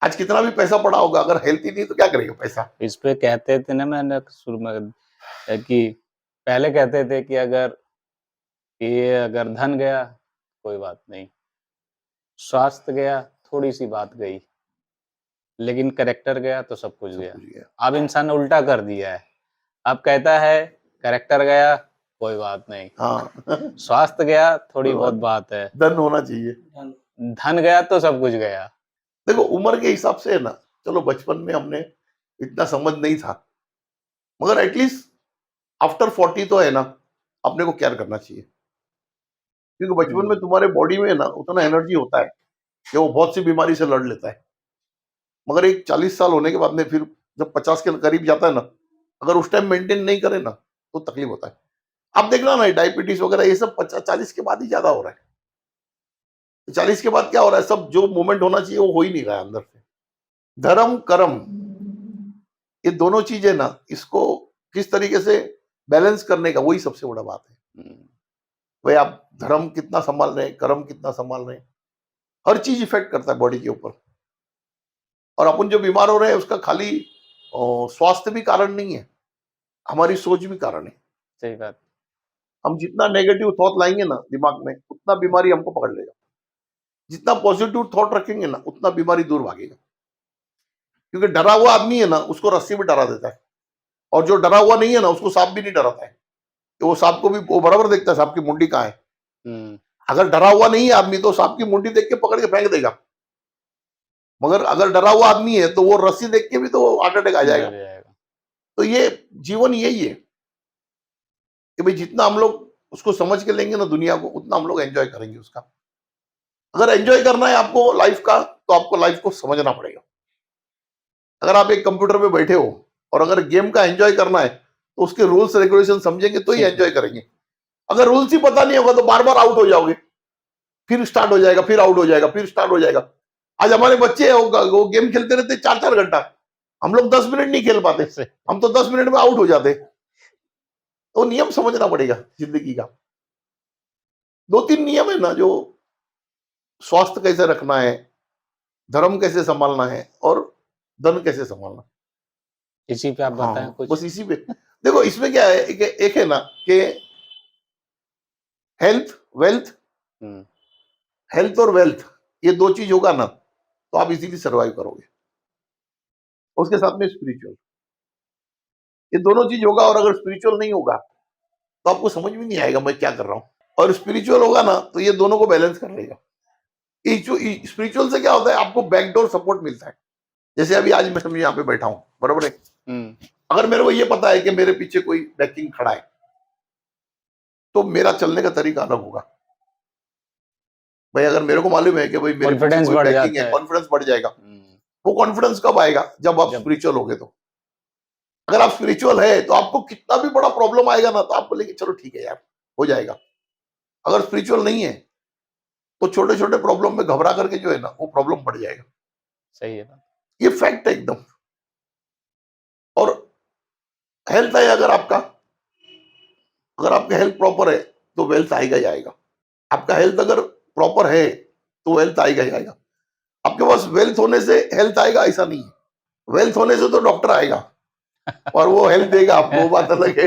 आज कितना भी पैसा पड़ा होगा, अगर हेल्थ ही नहीं तो क्या करेगा पैसा? इस पे कहते थे ना, मैंने शुरू में कि पहले कहते थे कि अगर धन गया, कोई बात नहीं, स्वास्थ्य गया, थोड़ी-सी बात गई, लेकिन कैरेक्टर गया तो सब कुछ सब गया। कुछ गया। अब इंसान ने उल्टा कर दिया है। अब कहता है कैरेक्टर गया, कोई बात नहीं, हाँ। स्वास्थ्य गया, थोड़ी कोई बहुत बात नहीं, बात है, धन होना चाहिए। धन गया तो सब कुछ गया। देखो उम्र के हिसाब से है ना, चलो बचपन में हमने इतना समझ नहीं था, मगर एटलीस्ट आफ्टर 40 तो है ना, अपने को केयर करना चाहिए। क्योंकि बचपन में तुम्हारे बॉडी में ना उतना एनर्जी होता है कि वो बहुत सी बीमारी से लड़ लेता है। मगर एक 40 साल होने के बाद में फिर जब 50 के करीब जाता है ना, अगर उस टाइम मेंटेन नहीं करे ना, तो तकलीफ होता है। आप देखना ना डायबिटीज वगैरह ये सब 40 के बाद ही ज्यादा हो रहा है। 40 के बाद क्या हो रहा है, सब जो मूवमेंट होना चाहिए वो हो ही नहीं रहा है अंदर से। धर्म कर्म, ये दोनों चीजें ना, इसको किस तरीके से बैलेंस करने का, वही सबसे बड़ा बात है। हुँ। भाई आप धर्म कितना संभाल रहे हैं, कर्म कितना संभाल रहे हैं, हर चीज इफेक्ट करता है बॉडी के ऊपर। और अपन जो बीमार हो रहे हैं उसका खाली स्वास्थ्य भी कारण नहीं है, हमारी सोच भी कारण है। सही बात। हम जितना नेगेटिव थॉट लाएंगे ना दिमाग में, उतना बीमारी हमको पकड़ लेगा। जितना पॉजिटिव थॉट रखेंगे ना, उतना बीमारी दूर भागेगा। क्योंकि डरा हुआ आदमी है ना, उसको रस्सी भी डरा देता है, और जो डरा हुआ नहीं है ना, उसको सांप भी नहीं डराता है। तो वो सांप को भी वो बराबर देखता है सांप की मुंडी कहाँ है। हम्म। अगर डरा हुआ नहीं है आदमी तो सांप की मुंडी देख के पकड़ के फेंक देगा, मगर अगर डरा हुआ आदमी है तो वो रस्सी देख के भी तो हार्ट अटैक आ जाएगा। डर जाएगा। तो ये जीवन यही है कि भाई जितना हम लोग उसको समझ के लेंगे ना दुनिया को, उतना हम लोग एंजॉय करेंगे उसका। अगर एंजॉय करना है आपको लाइफ का, तो आपको लाइफ को समझना पड़ेगा। अगर आप एक कंप्यूटर पे बैठे हो और अगर गेम का एंजॉय करना है, तो उसके रूल्स रेगुलेशन समझेंगे तो ही ठीक है। एंजॉय करेंगे। अगर रूल्स ही पता नहीं होगा तो बार बार आउट हो जाओगे, फिर स्टार्ट हो जाएगा, फिर आउट हो जाएगा, फिर स्टार्ट हो जाएगा। आज हमारे बच्चे हैं, वो गेम खेलते रहते 4-4 घंटा, हम लोग 10 मिनट नहीं खेल पाते, सही। हम तो 10 मिनट में आउट हो जाते। तो नियम समझना पड़ेगा जिंदगी का। 2-3 नियम है ना, जो स्वास्थ्य कैसे रखना है, धर्म कैसे संभालना है, और धन कैसे संभालना है। इसी पे आप बताएं हाँ, कुछ। बस इसी पे। देखो इसमें क्या है, एक है ना कि हेल्थ वेल्थ, हम्म। हेल्थ और वेल्थ, ये 2 चीज होगा ना तो आप इजीली सर्वाइव करोगे। उसके साथ में स्पिरिचुअल, ये दोनों चीज होगा। और अगर स्पिरिचुअल नहीं होगा तो आपको समझ में नहीं आएगा मैं क्या कर रहा हूँ। और स्पिरिचुअल होगा ना तो ये दोनों को बैलेंस कर लेगा। स्पिरिचुअल से क्या होता है, आपको बैकडोर सपोर्ट मिलता है। जैसे अभी आज मैं यहाँ पे बैठा हूँ, बराबर है। हम्म। अगर मेरे को ये पता है कि मेरे पीछे कोई बैकिंग खड़ा है, तो मेरा चलने का तरीका अलग होगा। भाई अगर मेरे को मालूम है कि भाई मेरे पीछे कॉन्फिडेंस कोई बढ़ बैकिंग है, जाता है। कॉन्फिडेंस बढ़ जाएगा। वो कॉन्फिडेंस कब आएगा, जब आप जब स्पिरिचुअल होगे। तो अगर आप स्पिरिचुअल है तो आपको कितना भी बड़ा प्रॉब्लम आएगा ना, तो आप बोलेंगे चलो ठीक है यार, हो जाएगा। अगर स्पिरिचुअल नहीं है तो छोटे छोटे प्रॉब्लम में घबरा करके जो है ना, वो प्रॉब्लम बढ़ जाएगा। सही है बात। ये फैक्ट है एकदम। और हेल्थ है अगर आपका, अगर आपका हेल्थ प्रॉपर है तो वेल्थ आएगा ही आएगा। आपका हेल्थ अगर प्रॉपर है तो वेल्थ आएगा ही आएगा। आपके पास वेल्थ होने से हेल्थ आएगा ऐसा नहीं है। वेल्थ होने से तो डॉक्टर आएगा और वो हेल्थ देगा आपको, वो बात अलग है।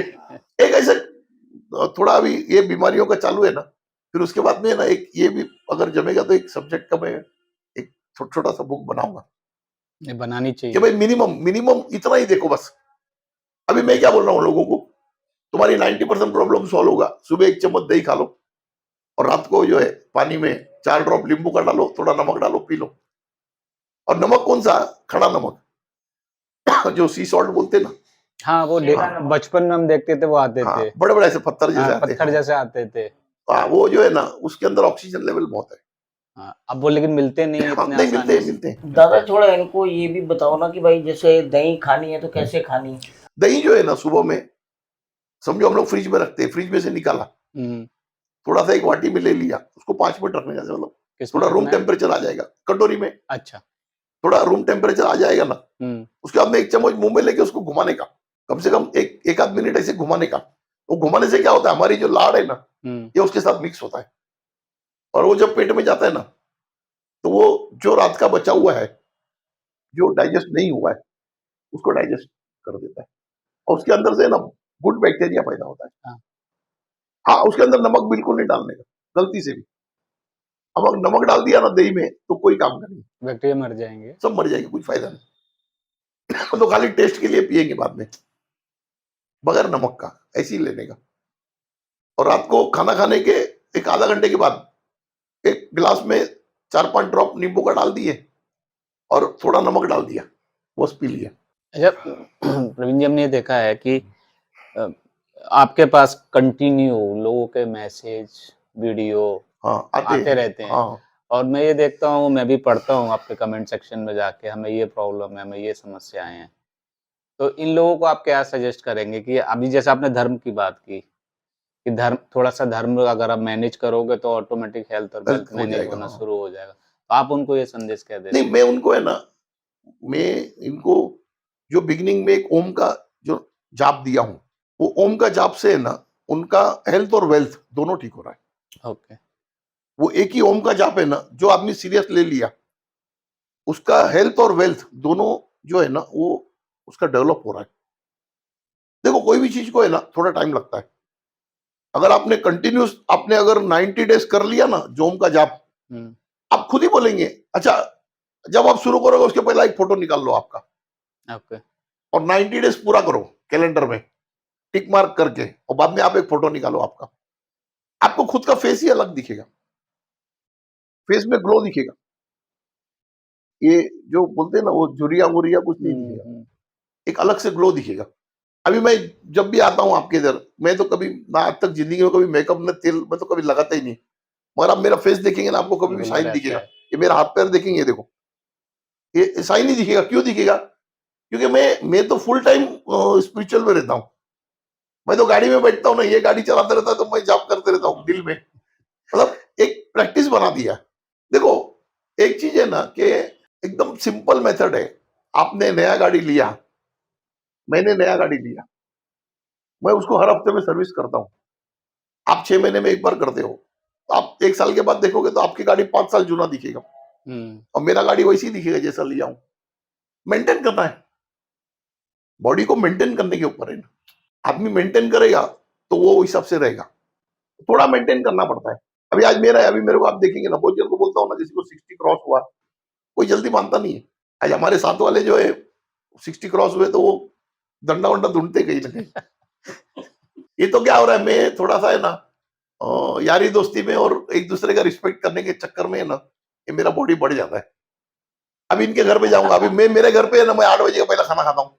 एक ऐसे थोड़ा अभी ये बीमारियों का चालू है ना, फिर उसके बाद में ना एक ये भी अगर जमेगा तो एक सब्जेक्ट का मैं एक छोटा सा बुक बनाऊंगा ये बनानी कि चाहिए। भाई मिनिमम मिनिमम इतना ही देखो बस। अभी मैं क्या बोल रहा हूँ लोगों को, तुम्हारी 90% प्रॉब्लम सॉल्व होगा। सुबह 1 चम्मच दही खा लो, और रात को जो है पानी में 4 ड्रॉप नींबू का डालो, थोड़ा नमक डालो, पी लो। और नमक कौन सा, खड़ा नमक जो सी सॉल्ट बोलते हैं ना। हाँ, वो हाँ बचपन में हम देखते थे, वो आते हाँ, थे। बड़े बड़े ऐसे पत्थर जैसे हाँ, आते हैं। पत्थर हाँ जैसे आते थे। हाँ, वो जो है ना उसके अंदर ऑक्सीजन लेवल बहुत है। हाँ, अब वो लेकिन मिलते नहीं है हाँ, इतने नहीं मिलते आसानी हैं, से। मिलते हैं। दादा थोड़ा इनको ये भी बताओ ना कि भाई जैसे दही खानी है तो कैसे खानी है। दही जो है ना सुबह में, समझो हम लोग फ्रिज में रखते हैं, फ्रिज में से निकाला, हम्म। थोड़ा सा एक वाटी में ले लिया, उसको 5 मिनट रखने का, मतलब किसमें थोड़ा रूम रखना है? टेम्परेचर आ जाएगा कटोरी में, अच्छा। थोड़ा रूम टेम्परेचर आ जाएगा ना, हम्म। उसके बाद में 1 चम्मच मुंह में लेके उसको घुमाने का, कम से कम एक आध मिनट ऐसे घुमाने का। वो घुमाने से क्या होता है, हमारी जो लाड़ है ना, हम्म। ये उसके साथ मिक्स होता है, और वो जब पेट में जाता है ना, तो वो जो रात का बचा हुआ है, जो डाइजेस्ट नहीं हुआ है, उसको डाइजेस्ट कर देता है, और उसके अंदर से ना गुड बैक्टीरिया पैदा होता है। हाँ। हाँ, उसके अंदर नमक बिल्कुल नहीं डालने का, गलती से भी। अब अगर नमक डाल दिया ना दही में तो कोई काम का नहीं, बैक्टीरिया मर जाएंगे। सब मर जाएगी, कुछ फायदा नहीं। तो खाली टेस्ट के लिए पिएंगे बाद में, बगैर नमक का, ऐसे ही लेने का। और रात को खाना खाने के एक आधा घंटे के बाद एक गिलास में 4-5 ड्रॉप नींबू का डाल दिए और थोड़ा नमक डाल दिया, बस पी लिया। अच्छा, प्रवीण जी, हमने ये देखा है कि अ, आपके पास कंटिन्यू लोगों के मैसेज, वीडियो हाँ, आते रहते हैं। हाँ, और मैं ये देखता हूँ, मैं भी पढ़ता हूँ आपके कमेंट सेक्शन में जाके, हमें ये प्रॉब्लम है, हमें ये समस्याएं हैं। तो इन लोगों को आप क्या सजेस्ट करेंगे कि अभी जैसे आपने धर्म की बात की कि धर्म, थोड़ा-सा धर्म अगर आप मैनेज करोगे तो ऑटोमेटिक हेल्थ और वेल्थ हेल्थ हो मैनेज जाएगा। होना हाँ, शुरू हो जाएगा। तो आप उनको ये संदेश क्या नहीं देते हैं? मैं उनको है ना, मैं इनको जो बिगिनिंग में एक ओम का जो जाप दिया हूँ, वो ओम का जाप से है ना, उनका हेल्थ और वेल्थ दोनों ठीक हो रहा है। ओके। वो एक ही ओम का जाप है ना, जो आदमी सीरियस ले लिया, उसका हेल्थ और वेल्थ दोनों जो है ना, वो उसका डेवलप हो रहा है। देखो कोई भी चीज को है ना, थोड़ा टाइम लगता है। अगर आपने कंटिन्यूस आपने अगर 90 डेज कर लिया ना जोम का जाप, हुँ, आप खुद ही बोलेंगे। अच्छा, जब आप शुरू करोगे उसके पहले एक फोटो निकाल लो आपका, ओके। और 90 डेज पूरा करो कैलेंडर में टिक मार्क करके, और बाद में आप एक फोटो निकालो आपका। आपको खुद का फेस ही अलग दिखेगा, फेस में ग्लो दिखेगा। ये जो बोलते हैं ना, वो झुरिया वुरिया कुछ नहीं हुँ, दिखेगा, हुँ। एक अलग से ग्लो दिखेगा। अभी मैं जब भी आता हूँ आपके इधर, मैं तो कभी ना आज तक जिंदगी में कभी मेकअप में तेल मैं तो कभी लगाता ही नहीं, मगर आप मेरा फेस देखेंगे ना, आपको कभी भी ग्लो शाइन रहता दिखेगा। है। ये मेरा हाथ पैर देखेंगे, ये देखो, ये शाइन ही दिखेगा। क्यों दिखेगा? क्योंकि मैं तो फुल टाइम स्पिरिचुअल में रहता हूँ। मैं तो गाड़ी में बैठता हूँ ना, ये गाड़ी चलाता रहता है तो मैं जाप करते रहता हूँ दिल में। मतलब एक प्रैक्टिस बना दिया। देखो एक चीज है ना कि एकदम सिंपल मेथड है। आपने नया गाड़ी लिया, मैंने नया गाड़ी लिया, मैं उसको हर हफ्ते में सर्विस करता हूँ। आप 6 महीने में एक बार करते हो, तो आप 1 साल के बाद देखोगे तो आपकी गाड़ी 5 साल जूना दिखेगा, हुँ, और मेरा गाड़ी वैसी ही दिखेगा जैसा लिया हूँ। मेंटेन करना है, बॉडी को मेंटेन करने के ऊपर है ना। आदमी मेंटेन करेगा तो वो हिसाब से रहेगा। थोड़ा मेंटेन करना पड़ता है। अभी आज मेरा है, अभी मेरे को आप देखेंगे ना, बहुत जन को बोलता हूँ ना, किसी को 60 क्रॉस हुआ, कोई जल्दी मानता नहीं है। आज हमारे साथ वाले जो है 60 क्रॉस हुए तो वो डंडा वंडा ढूंढते कहीं ना कहीं। ये तो क्या हो रहा है, मैं थोड़ा सा है ना यारी दोस्ती में और एक दूसरे का रिस्पेक्ट करने के चक्कर में है ना, ये मेरा बॉडी बढ़ जाता है। अब इनके घर पे जाऊंगा, अभी मैं मेरे घर पे है ना, मैं 8 बजे का पहले खाना खाता हूँ।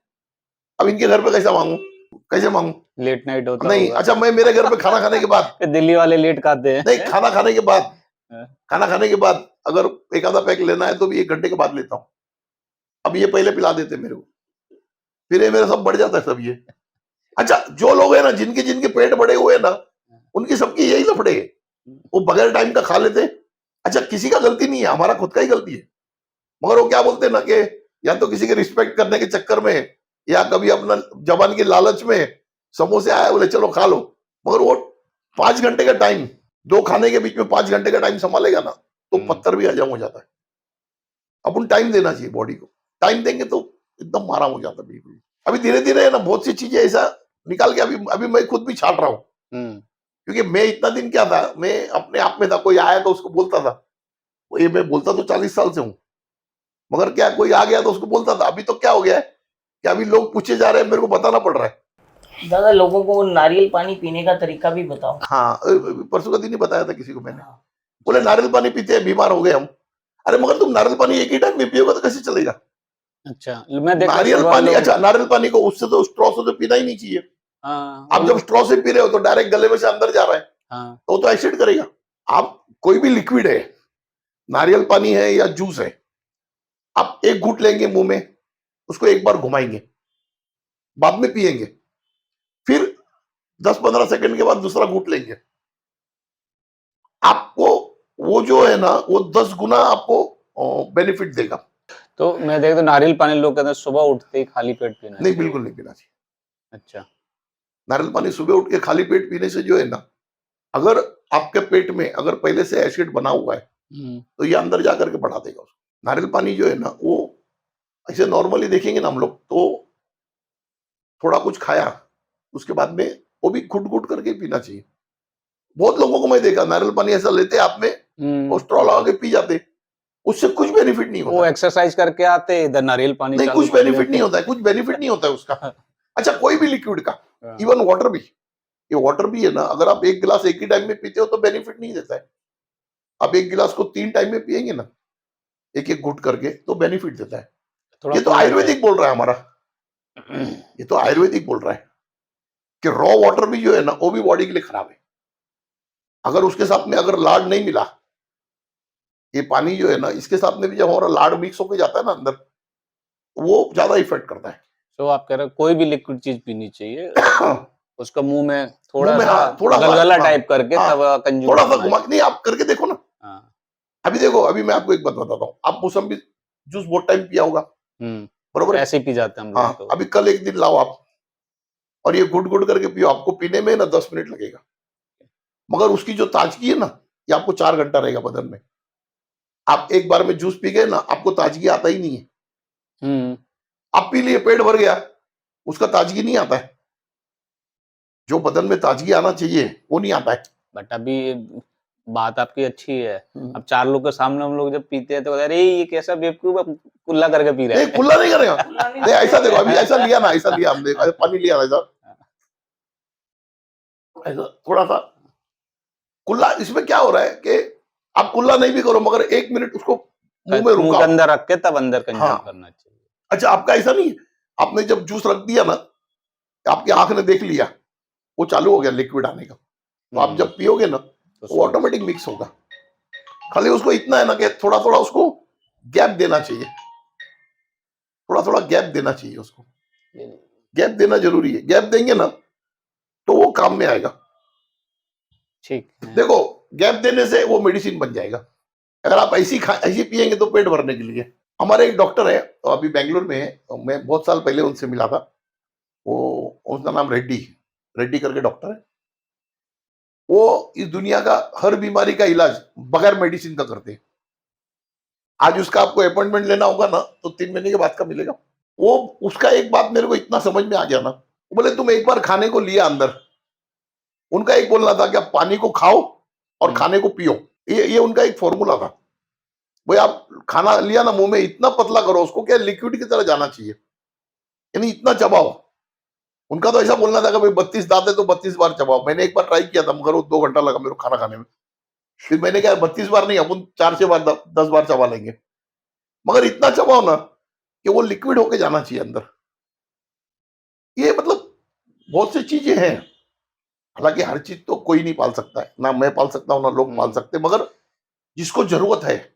अब इनके घर पे कैसा मांगू, कैसे मांगू? लेट नाइट होता नहीं, होगा। अच्छा, मैं मेरे घर पे खाना खाने के बाद, दिल्ली वाले लेट खाते नहीं, हैं। खाना खाने के बाद, हाँ, खाना खाने के बाद अगर एक आधा पैक लेना है तो भी 1 घंटे के बाद लेता हूँ। अब ये पहले पिला देते मेरे को, फिर ये मेरा सब बढ़ जाता है सब ये। अच्छा, जो लोग है ना, जिनके जिनके पेट बड़े हुए हैं ना, उनकी सबकी यही लफड़े है। वो बगैर टाइम का खा लेते। अच्छा, किसी का गलती नहीं है, हमारा खुद का ही गलती है। मगर वो क्या बोलते हैं ना कि या तो किसी के रिस्पेक्ट करने के चक्कर में, या कभी अपना जवान के लालच में समोसे आया, बोले चलो खा लो। मगर वो 5 घंटे का टाइम, दो खाने के बीच में 5 घंटे का टाइम संभालेगा ना, तो हुँ, पत्थर भी हजम हो जाता है। अपन टाइम देना चाहिए बॉडी को, टाइम देंगे तो एकदम आराम हो जाता है बिल्कुल। अभी धीरे धीरे ना बहुत सी चीजें ऐसा निकाल के अभी अभी मैं खुद भी छाट रहा हूँ। हुँ, क्योंकि मैं इतना दिन क्या था, मैं अपने आप में था, कोई आया तो उसको बोलता था। वो ये मैं बोलता तो 40 साल से हूँ, मगर क्या कोई आ गया तो उसको बोलता था। अभी तो क्या हो गया है कि अभी लोग पूछे जा रहे हैं, मेरे को बताना पड़ रहा है। दादा लोगों को नारियल पानी पीने का तरीका भी बताओ। हाँ, परसों का दिन ही बताया था किसी को मैंने। हाँ, बोले नारियल पानी पीते हैं, बीमार हो गए हम। अरे मगर तुम नारियल पानी एक ही टाइम में पियोगे तो कैसे चलेगा? अच्छा, मैं देखा नारियल सुबह पानी, लोग। अच्छा, नारियल पानी को उससे तो स्ट्रॉ से तो पीना ही नहीं चाहिए। हाँ, आप जब स्ट्रॉ से पी रहे हो तो डायरेक्ट गले में से अंदर जा रहा है, हाँ, तो वो तो एसिड करेगा। आप कोई भी लिक्विड है, नारियल पानी है या जूस है, आप एक घूंट लेंगे मुंह में, उसको एक बार घुमाएंगे, बाद में पिएंगे, फिर 10-15 सेकंड के बाद दूसरा घूंट लेंगे, आपको वो जो है ना, वो 10 गुना आपको बेनिफिट देगा। तो मैं देखता हूँ नारियल पानी लोग कहते हैं सुबह उठते ही खाली पेट पीना नहीं, चाहिए। बिल्कुल नहीं पीना चाहिए। अच्छा। नारियल पानी सुबह उठ के खाली पेट पीने से जो है ना, अगर आपके पेट में अगर पहले से एसिड बना हुआ है, हुँ, तो ये अंदर जा करके बढ़ा देगा उसको। नारियल पानी जो है ना, वो ऐसे नॉर्मली देखेंगे ना हम लोग, तो थोड़ा कुछ खाया, उसके बाद में वो भी घुट-घुट करके पीना चाहिए। बहुत लोगों को मैं देखा नारियल पानी ऐसा लेते हाथ में और हुँ। स्ट्रॉ लगा के पी जाते। उससे कुछ बेनिफिट नहीं वो होता। एक्सरसाइज करके आते इधर नारियल पानी नहीं, चालू कुछ कर बेनिफिट देते नहीं हैं। होता है, कुछ बेनिफिट नहीं होता है उसका। अच्छा, कोई भी लिक्विड का, हाँ, इवन वाटर भी, ये वाटर भी है ना, अगर आप एक गिलास एक ही टाइम में पीते हो तो बेनिफिट नहीं देता है। आप एक गिलास को 3 टाइम में पिएंगे ना, एक-एक घुट करके, तो बेनिफिट देता है। थोड़ा ये तो पीना आयुर्वेदिक चाहिए। बोल रहा है हमारा, ये तो आयुर्वेदिक बोल रहा है कि रॉ वाटर भी जो है ना, वो भी बॉडी के लिए खराब है। अगर उसके साथ में अगर लाड नहीं मिला, ये पानी जो है ना, इसके साथ में भी जब हमारा लाड मिक्स होके जाता है ना अंदर, वो ज्यादा इफेक्ट करता है। तो आप कह रहे हो कोई भी लिक्विड चीज़ पीनी चाहिए, उसका मुँह में मुंह में, थोड़ा-सा हाँ, थोड़ा सा, गलगला हाँ, टाइप करके हाँ, तब कंज़्यूम थोड़ा सा करना है। घुमा, नहीं, आप करके देखो ना। हाँ, अभी देखो, अभी मैं आपको एक बात बताता हूँ, आप मौसम्बी जूस बहुत टाइम पिया होगा, हुँ। बरोबर है? ऐसे ही पी जाते हैं हम लोग हाँ, तो। अभी कल एक दिन लाओ आप, और ये घुट घुट करके पियो, आपको पीने में ना 10 मिनट लगेगा। मगर उसकी जो ताजगी है ना, ये आपको 4 घंटा रहेगा बदन में। आप एक बार में जूस पी गए ना, आपको ताजगी आता ही नहीं है। हुँ, आप पी लिए, पेट भर गया, उसका ताजगी नहीं आता है। जो बदन में ताजगी आना चाहिए, वो नहीं आता है। बट अभी बात आपकी अच्छी है। हुँ। अब 4 लोग के सामने हम लोग जब पीते हैं तो अरे ये कैसा बेवकूफ़ है, कुल्ला करके पी रहा नहीं, है। कुल्ला नहीं करेगा। खुला नहीं नहीं, ऐसा देखो, अभी ऐसा पीते लिया ना, ऐसा लिया हमने, ऐसा पानी लिया ना, ऐसा थोड़ा-सा कुल्ला। इसमें क्या हो रहा है कि आप कुल्ला नहीं भी करो, मगर 1 मिनट उसको मुँह में मुँह के रुकाओ। अंदर रख के तब अंदर कंज़्यूम हाँ। करना चाहिए। अच्छा, आपका ऐसा नहीं है? आपने जब जूस रख दिया ना, आपकी आँख ने देख लिया, वो चालू हो गया लिक्विड आने का। तो आप हुँ, जब पियोगे ना, तो वो उसको ऑटोमेटिक मिक्स होगा। खाली उसको इतना है ना कि थोड़ा-थोड़ा उसको गैप देना चाहिए। थोड़ा-थोड़ा गैप देना चाहिए उसको। गैप देना ज़रूरी है। गैप देंगे ना, तो वो काम में आएगा। ठीक है। देखो, गैप देने से वो मेडिसिन बन जाएगा। अगर आप ऐसी पिएंगे तो पेट भरने के लिए। हमारे एक डॉक्टर है, तो अभी बैंगलोर में है, तो मैं बहुत साल पहले उनसे मिला था। वो उनका नाम रेड्डी, रेड्डी करके डॉक्टर है। वो इस दुनिया का हर बीमारी का इलाज बगैर मेडिसिन का करते हैं। आज उसका आपको अपॉइंटमेंट लेना होगा ना, तो 3 महीने के बाद का मिलेगा। वो उसका एक बात मेरे को इतना समझ में आ गया ना, वो बोले तुम एक बार खाने को लिया अंदर, उनका एक बोलना था कि आप पानी को खाओ और हुँ, खाने को पियो। ये उनका एक फॉर्मूला था। भाई आप खाना लिया ना, मुंह में इतना पतला करो उसको, क्या लिक्विड की तरह जाना चाहिए, यानी इतना चबाओ। उनका तो ऐसा बोलना था कि भाई 32 दांत है तो 32 बार चबाओ। मैंने एक बार ट्राई किया था, मगर वो 2 घंटा लगा मेरे को खाना खाने में। फिर मैंने कहा 32 बार नहीं, अपन 4 से बार 10 बार चबा लेंगे, मगर इतना चबाओ ना कि वो लिक्विड होके जाना चाहिए अंदर। ये मतलब बहुत सी चीजें हैं। हालांकि हर चीज तो कोई नहीं पाल सकता है, ना मैं पाल सकता हूँ ना लोग पाल हुँ। सकते, मगर जिसको जरूरत है,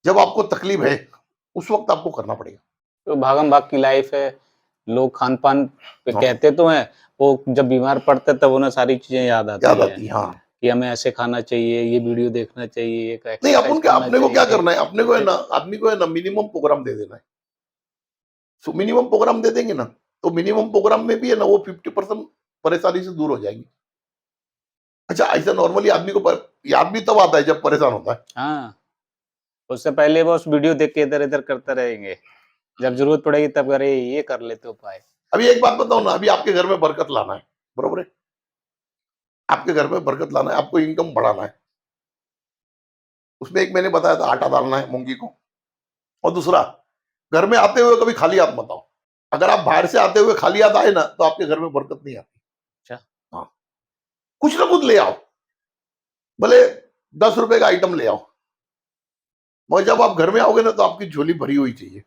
जब आपको तकलीफ है, उस वक्त आपको करना पड़ेगा। तो भागम-भाग की लाइफ़ है, लोग खान-पान पे हाँ, कहते तो हैं, वो जब बीमार पड़ते हैं तब उन्हें सारी चीज़ें याद याद आती हैं, आती है, हाँ। कि हमें ऐसे खाना चाहिए, ये वीडियो देखना चाहिए, एक नहीं, एक्सरसाइज़ अपन क्या, करना अपने को क्या चाहिए। करना है, अपने को है ना, आदमी को है ना मिनिमम प्रोग्राम दे देना है। सो मिनिमम प्रोग्राम दे देंगे ना, तो मिनिमम प्रोग्राम में भी है ना वो 50% परेशानी से दूर हो जाएंगी। अच्छा, ऐसा नॉर्मली आदमी को याद भी तब आता है जब परेशान होता है। हाँ, उससे पहले वो उस वीडियो देख के इधर-इधर करते रहेंगे। जब ज़रूरत पड़ेगी तब अरे! ये कर लेते उपाय। अभी एक बात बताओ ना, अभी आपके घर में बरकत लाना है, बरोबर है? आपके घर में बरकत लाना है, आपको इनकम बढ़ाना है। उसमें एक मैंने बताया था, आटा डालना है मूँगी को। और दूसरा, घर में आते हुए कभी खाली हाथ मत आओ। अगर आप बाहर से आते हुए खाली हाथ आए ना, तो आपके घर में बरकत नहीं आती। अच्छा, हाँ, कुछ ना कुछ ले आओ, भले 10 रुपए का आइटम ले आओ, मगर जब आप घर में आओगे ना, तो आपकी झोली भरी हुई चाहिए।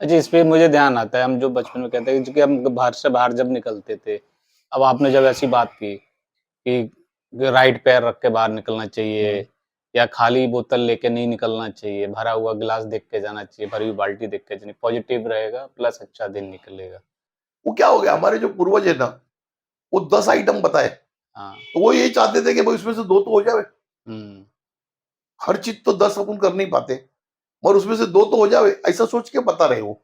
अच्छा इस पे मुझे ध्यान आता है, हम जो बचपन में कहते हैं कि हम बाहर से बाहर जब निकलते थे, अब आपने जब ऐसी बात की कि राइट पैर रख के बाहर निकलना चाहिए हम्म। या खाली बोतल लेके नहीं निकलना चाहिए, भरा हुआ गिलास देख के जाना चाहिए, भरी हुई बाल्टी देख के जानी पॉजिटिव रहेगा प्लस अच्छा दिन निकलेगा। वो क्या हो गया, हमारे जो पूर्वज है ना, वो 10 आइटम बताए, हाँ, तो वो यही चाहते थे कि भाई उसमें से 2 तो हो जाए। हुँ, हर चीज तो 10 अपन कर नहीं पाते, और उसमें से 2 तो हो जाए, ऐसा सोच के बता रहे वो।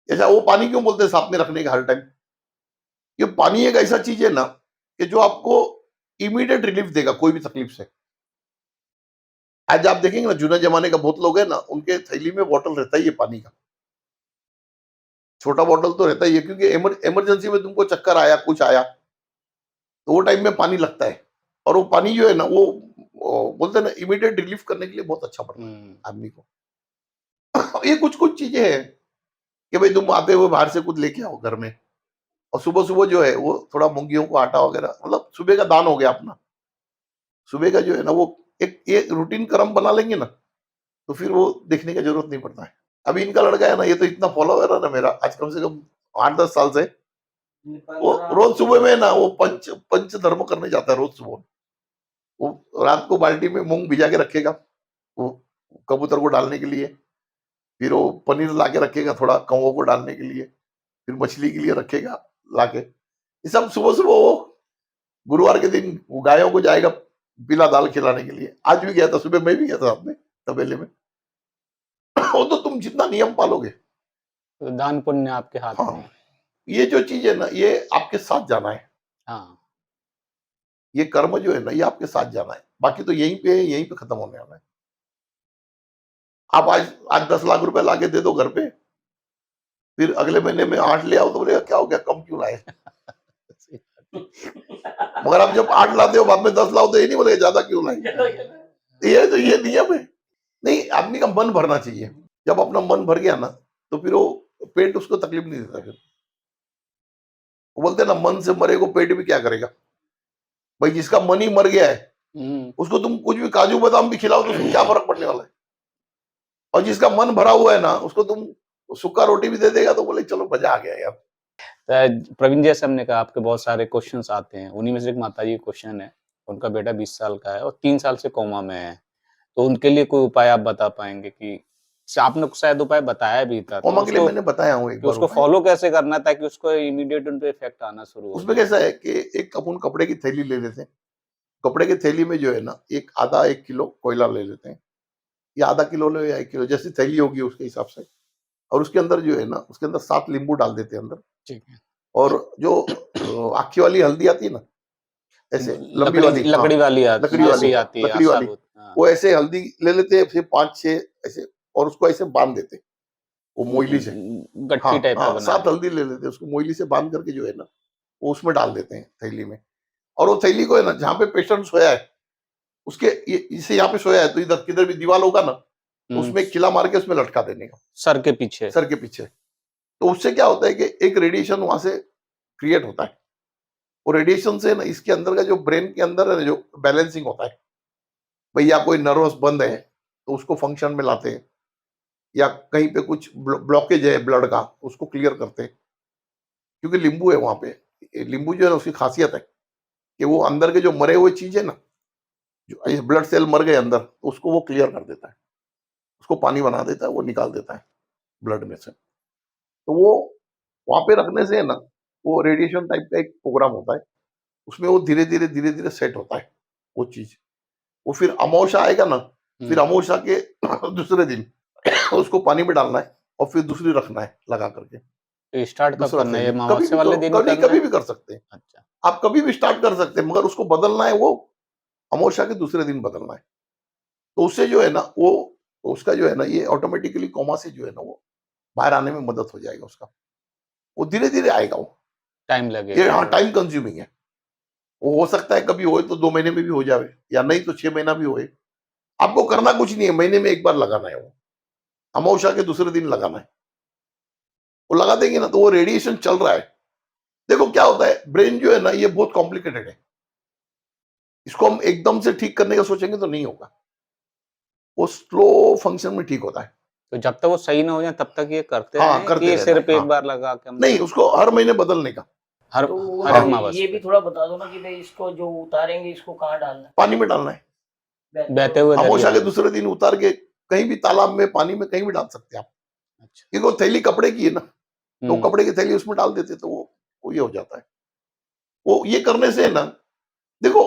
ऐसा वो पानी क्यों बोलते हैं साथ में रखने का हर टाइम? ये पानी एक ऐसा चीज है ना, कि जो आपको इमीडिएट रिलीफ देगा कोई भी तकलीफ से। आज आप देखेंगे ना, जूने जमाने का बहुत लोग है ना, उनके थैली में बॉटल रहता ही है पानी का। छोटा बॉटल तो रहता ही है, क्योंकि इमरजेंसी में तुमको चक्कर आया, कुछ आया, तो वो टाइम में पानी लगता है। और वो पानी जो है ना, वो बोलते हैं ना, इमीडिएट रिलीफ करने के लिए बहुत अच्छा पड़ता है हुँ, आदमी को। ये कुछ कुछ चीजें हैं कि भाई तुम आते हुए बाहर से कुछ लेके आओ घर में, और सुबह सुबह जो है वो थोड़ा मूंगियों को आटा वगैरह, मतलब सुबह का दान हो गया अपना। सुबह का जो है ना, वो एक रूटीन क्रम बना लेंगे ना, तो फिर वो देखने की जरूरत नहीं पड़ता है। अभी इनका लड़का है ना, ये तो इतना फॉलोवर है ना मेरा, आज कम से कम 8-10 साल से। वो 15 रोज सुबह में ना, वो पंच पंच धर्म करने जाता है रोज सुबह। वो रात को बाल्टी में मूंग भिजा के रखेगा, वो कबूतर को डालने के लिए। फिर वो पनीर ला के रखेगा थोड़ा कौवों को डालने के लिए। फिर मछली के लिए रखेगा ला के। ये सब सुबह सुबह वो गुरुवार के दिन वो गायों को जाएगा पीला दाल खिलाने के लिए। आज भी गया था, सुबह मैं भी गया था अपने तबेले में। वो तो तुम जितना नियम पालोगे। तो दान पुण्य आपके हाथ हाँ, में है। ये जो चीज है ना, ये आपके साथ जाना है। हाँ, ये कर्म जो है ना, ये आपके साथ जाना है, बाकी तो यहीं पे है, यहीं पे खत्म होने वाला है। आप आज आज 10 लाख रुपए लाके दे दो घर पे, फिर अगले महीने में 8 ले आओ तो बोलेगा क्या हो गया, कम क्यों लाए? मगर आप जब 8 लाते हो, बाद में 10 लाओ तो ये नहीं बोलेगा ज्यादा क्यों लाए? ये नियम है। नहीं, आदमी का मन भरना चाहिए। जब अपना मन भर गया ना, तो फिर वो पेट उसको तकलीफ नहीं देता। फिर वो बोलते हैं ना, मन से मरे को पेट भी क्या करेगा। भाई जिसका मन ही मर गया है, उसको तुम कुछ भी काजू बादाम भी खिलाओ तो उसको क्या फर्क पड़ने वाला है। और जिसका मन भरा हुआ है ना, उसको तुम सूखा रोटी भी दे देगा तो बोले चलो मजा आ गया यार। प्रवीण जी, जैसे हमने कहा आपके बहुत सारे क्वेश्चंस आते हैं, उन्हीं में से एक माताजी क्वेश्चन है, उनका बेटा 20 साल का है और 3 साल से कोमा में है, तो उनके लिए कोई उपाय आप बता पाएंगे कि आपने शायद उपाय बताया भी था, तो कोमा के लिए उसको मैंने बताया हूँ एक कि बार उसको उपाय। फॉलो कैसे करना है ताकि उसको इमीडिएट उन पे इफेक्ट आना शुरू हो उसमें जाए? कैसा है कि एक अपन कपड़े की थैली ले लेते हैं, कपड़े की थैली में जो है ना, एक आधा 1 किलो कोयला ले लेते हैं, या आधा किलो लो या 1 किलो, जैसी थैली होगी उसके हिसाब से। और उसके अंदर जो है ना, उसके अंदर 7 नींबू डाल देते हैं अंदर। ठीक है। और जो आखी वाली हल्दी आती है ना, ऐसे लंबी वाली, हाँ, लकड़ी वाली लकड़ी वाली, ऐसी हाँ, आती है लकड़ी वाली, साबुत, हाँ। वो ऐसे हल्दी ले लेते हैं, फिर 5-6 ऐसे, और उसको ऐसे बांध देते हैं, वो मोइली से। गट्ठी हाँ, टाइप का हाँ, बना 7 देते हल्दी ले लेते हैं, उसको मोइली से बांध करके जो है ना, वो उसमें डाल देते हैं थैली में। और वो थैली को है ना, जहाँ पे पेशेंट सोया है, उसके ये इसे यहाँ पे सोया है, तो इधर किधर भी दीवार होगा ना, तो उसमें एक किला मार के उसमें लटका देने का, सर के पीछे। सर के पीछे। तो उससे क्या होता है कि एक रेडिएशन वहां से क्रिएट होता है। वो रेडिएशन से ना, इसके अंदर का जो ब्रेन के अंदर है ना, जो बैलेंसिंग होता है, भैया कोई नर्वस बंद है तो उसको फंक्शन में लाते हैं, या कहीं पे कुछ ब्लॉकेज है ब्लड का, उसको क्लियर करते हैं। क्योंकि नींबू है वहां पे, नींबू जो है ना, उसकी खासियत है कि वो अंदर के जो मरे हुए चीज है ना, जो ब्लड सेल मर गए अंदर, तो उसको वो क्लियर कर देता है, उसको पानी बना देता है, वो निकाल देता है ब्लड में से। तो वो वहां पे रखने से है ना, वो रेडिएशन टाइप का एक प्रोग्राम होता है, उसमें वो धीरे धीरे सेट होता है वो चीज। वो फिर अमावस्या आएगा ना, फिर अमावस्या के दूसरे दिन उसको पानी में डालना है, और फिर दूसरी रखना है लगा करके। तो स्टार्ट कब दूसरा करना है? ये थैली कभी अमावस्या भी वाले करो, दिन कभी करना कभी है? भी कर सकते हैं। अच्छा। आप कभी भी स्टार्ट कर सकते हैं, मगर उसको बदलना है, वो अमावस्या के दूसरे दिन बदलना है। तो उससे जो है ना, वो उसका जो है ना, ये ऑटोमेटिकली कोमा से जो है ना, वो बाहर आने में मदद हो जाएगा उसका। वो धीरे धीरे आएगा वो। टाइम ये लगेगा हाँ, थोड़ा। टाइम कंज्यूमिंग है। वो हो सकता है कभी होए तो 2 महीने में भी हो जाए, या नहीं तो 6 महीना भी होए। आपको करना कुछ नहीं है, महीने में एक बार लगाना है वो, अमावस्या के दूसरे दिन लगाना है। वो लगा देंगे ना, तो वो रेडिएशन चल रहा है। देखो क्या होता है, ब्रेन जो है ना, ये बहुत कॉम्प्लिकेटेड है। इसको हम एकदम से ठीक करने का सोचेंगे तो नहीं होगा। वो स्लो फंक्शन में ठीक होता है। तो जब तक वो सही ना हो जाए तब तक ये करते हाँ, रहें करते कि रहना है, सिर्फ एक हाँ। बार लगा के नहीं, हमने उसको हर महीने बदलने का, हर तो हर हाँ, हाँ, अमावस्या ये भी पे थोड़ा बता दो ना कि भाई इसको जो उतारेंगे इसको कहाँ डालना पानी में डालना है। है? बहते हुए अमावस्या दरिया के में। दूसरे दिन उतार के कहीं भी तालाब में, पानी में, कहीं भी डाल सकते हैं आप। अच्छा। क्योंकि वो थैली कपड़े की है ना, तो वो हुँ। कपड़े की थैली उसमें डाल देते, तो वो ये हो जाता है। वो ये करने से ना, देखो,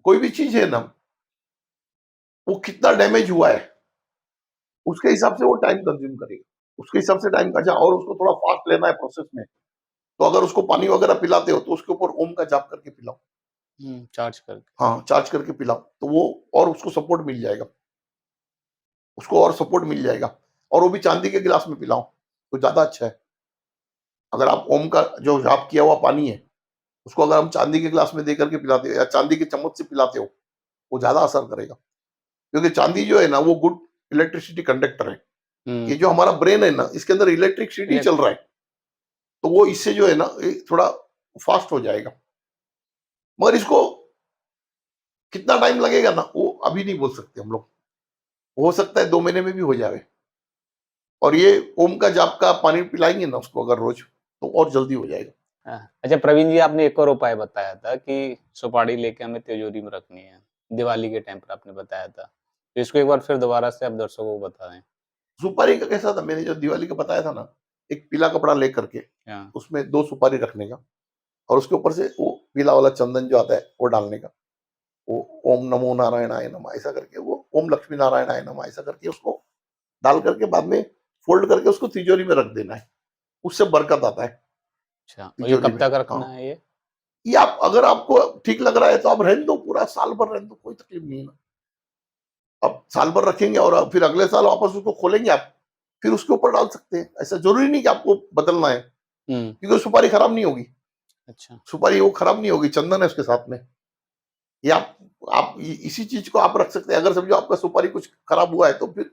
कोई भी चीज है ना, वो कितना डैमेज हुआ है, उसके हिसाब से वो टाइम कंज्यूम करेगा। उसके हिसाब से टाइम, अच्छा, और उसको थोड़ा फास्ट लेना है प्रोसेस में, तो अगर उसको पानी वगैरह पिलाते हो, तो उसके ऊपर ओम का जाप करके पिलाओ। चार्ज करके। हाँ, चार्ज करके पिलाओ, तो वो और उसको सपोर्ट मिल जाएगा, उसको और सपोर्ट मिल जाएगा। और वो भी चांदी के गिलास में पिलाओ तो ज्यादा अच्छा है। अगर आप ओम का जो जाप किया हुआ पानी है, उसको अगर हम चांदी के गिलास में दे करके पिलाते हो, या चांदी के चम्मच से पिलाते हो, वो ज्यादा असर करेगा। क्योंकि चांदी जो है ना, वो गुड इलेक्ट्रिसिटी कंडक्टर है। हुँ। ये जो हमारा ब्रेन है ना, इसके अंदर इलेक्ट्रिसिटी इलेक्ट चल रहा है, तो वो इससे जो है ना, ये थोड़ा फास्ट हो जाएगा। मगर इसको कितना टाइम लगेगा ना, वो अभी नहीं बोल सकते हम लोग। हो सकता है 2 महीने में भी हो जाए। और ये ओम का जाप का पानी पिलाएंगे ना उसको अगर रोज, तो और जल्दी हो जाएगा। हाँ। अच्छा प्रवीण जी, आपने एक और उपाय बताया था कि सुपारी लेके हमें तिजोरी में रखनी है। दिवाली के टाइम पर आपने बताया था। तो इसको एक बार फिर दोबारा से आप दर्शकों को बताएँ। सुपारी का कैसा था, मैंने जो दिवाली का बताया था ना, एक पीला कपड़ा ले करके हाँ। उसमें 2 सुपारी रखने का, और उसके ऊपर से वो पीला वाला चंदन जो आता है वो डालने का। वो ओम नमो नारायणाय नमः ऐसा करके, वो ओम लक्ष्मी नारायणाय नमः ऐसा करके उसको डाल करके, बाद में फोल्ड करके उसको तिजोरी में रख देना है। उससे बरकत आता है अच्छा, और ये तिजोरी कब में। तक रखना हाँ, है ये? ये आप अगर आपको ठीक लग रहा है तो आप रहने दो, पूरा साल भर रहने दो, कोई तकलीफ नहीं है ना। अब साल भर रखेंगे और फिर अगले साल वापस उसको खोलेंगे आप, फिर उसके ऊपर डाल सकते हैं। ऐसा जरूरी नहीं कि आपको बदलना है, हम्म। क्योंकि सुपारी खराब नहीं होगी। अच्छा। सुपारी वो खराब नहीं होगी, चंदन है उसके साथ में। ये आप इसी चीज को आप रख सकते हैं। अगर समझो आपका सुपारी कुछ खराब हुआ है तो फिर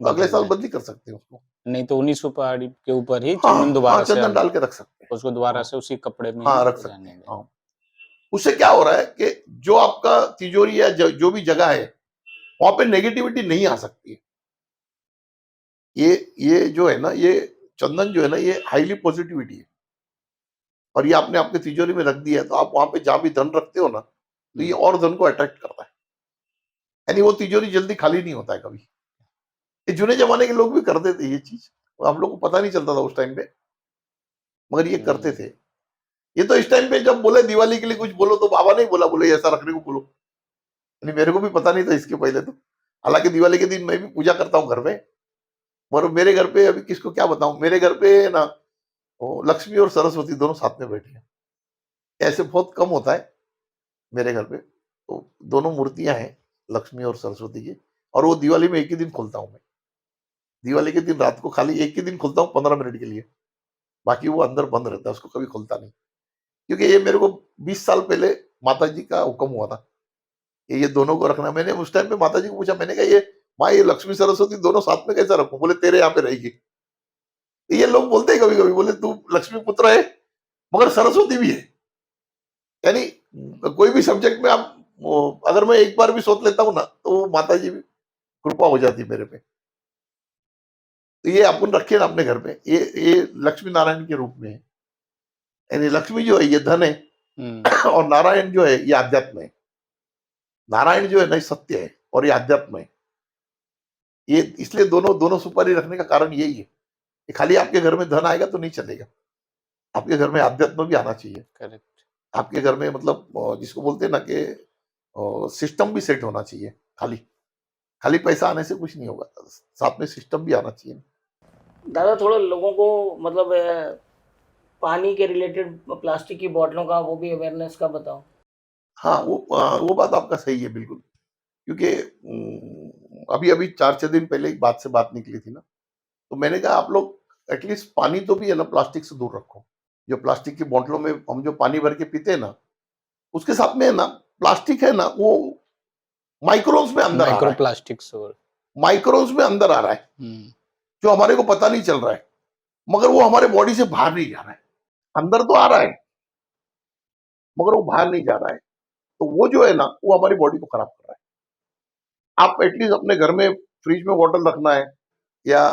अगले साल बदलना है। बदली कर सकते हैं उसको। नहीं तो उन्हीं सुपारी के ऊपर ही हाँ चंदन हाँ, दोबारा से चंदन हम डाल के रख सकते हैं। उसको दोबारा हाँ से उसी कपड़े में हाँ, ही रख सकते रहने हैं। दें। हाँ, उससे क्या हो रहा है कि जो आपका तिजोरी या जो भी जगह है वहां पे नेगेटिविटी नहीं आ सकती है। ये जो है ना, ये चंदन जो है ना, ये हाईली पॉजिटिविटी है। और ये आपने आपके तिजोरी में रख दिया है तो आप वहां पे जहां भी धन रखते हो ना, तो ये हम्म। और धन को अट्रैक्ट करता है। यानी वो तिजोरी जल्दी खाली नहीं होता है कभी। ये जुने जमाने के लोग भी करते थे ये चीज, हम लोग को पता नहीं चलता था उस टाइम पे, मगर ये करते थे। ये तो इस टाइम पे जब बोले दिवाली के लिए कुछ बोलो तो बाबा नहीं बोला, बोले ऐसा रखने को बोलो। यानी मेरे को भी पता नहीं था इसके पहले तो। हालांकि दिवाली के दिन मैं भी पूजा करता हूँ घर में, मगर मेरे घर पे अभी किसको क्या बताऊं, मेरे घर पे ना वो लक्ष्मी और सरस्वती दोनों साथ में बैठी हैं। ऐसे बहुत कम होता है मेरे घर पे। तो दोनों मूर्तियां हैं, लक्ष्मी और सरस्वती की। और वो दिवाली में एक ही दिन खोलता हूँ मैं। दिवाली के दिन रात को खाली एक ही दिन खोलता हूँ 15 मिनट के लिए, बाकी वो अंदर बंद रहता है, उसको कभी खोलता नहीं। क्योंकि ये मेरे को 20 साल पहले माता जी का हुक्म हुआ था कि ये दोनों को रखना। मैंने उस टाइम पे माता जी को पूछा, मैंने कहा ये माँ, ये लक्ष्मी सरस्वती दोनों साथ में कैसे रखूं? बोले तेरे यहाँ पे रहेगी। तो ये लोग बोलते हैं कभी कभी, बोले तू लक्ष्मी पुत्र है मगर सरस्वती भी है। यानी कोई भी सब्जेक्ट में आप अगर मैं एक बार भी सोच लेता हूँ ना, तो वो माता जी भी कृपा हो जाती है मेरे पे। तो ये अपन रखे ना अपने घर पे, ये लक्ष्मी नारायण के रूप में है। यानी लक्ष्मी जो है ये धन है, और नारायण जो है ये आध्यात्म है। नारायण जो है ना, ये सत्य है और ये अध्यात्म है। ये इसलिए दोनों दोनों सुपारी रखने का कारण यही है कि खाली आपके घर में धन आएगा तो नहीं चलेगा, आपके घर में अध्यात्म भी आना चाहिए। करेक्ट। आपके घर में मतलब जिसको बोलते हैं ना कि सिस्टम भी सेट होना चाहिए। खाली खाली पैसा आने से कुछ नहीं होगा, साथ में सिस्टम भी आना चाहिए। दादा थोड़ा लोगों को मतलब पानी के रिलेटेड प्लास्टिक की बोतलों का वो भी अवेयरनेस का बताओ। हाँ, वो बात आपका सही है बिल्कुल। क्योंकि अभी अभी 4-6 दिन पहले एक बात से बात निकली थी ना, तो मैंने कहा आप लोग एटलीस्ट पानी तो भी है ना प्लास्टिक से दूर रखो। जो प्लास्टिक की बोतलों में हम जो पानी भर के पीते हैं ना, उसके साथ में है ना प्लास्टिक है ना, वो माइक्रोन्स में अंदर आ रहा माइक्रो है। प्लास्टिक्स और माइक्रोन्स में अंदर आ रहा है, जो हमारे को पता नहीं चल रहा है, मगर वो हमारे बॉडी से बाहर नहीं जा रहा है। अंदर तो आ रहा है मगर वो बाहर नहीं जा रहा है। तो वो जो है ना, वो हमारी बॉडी को खराब कर रहा है। आप एटलीस्ट अपने घर में फ्रिज में बॉटल रखना है या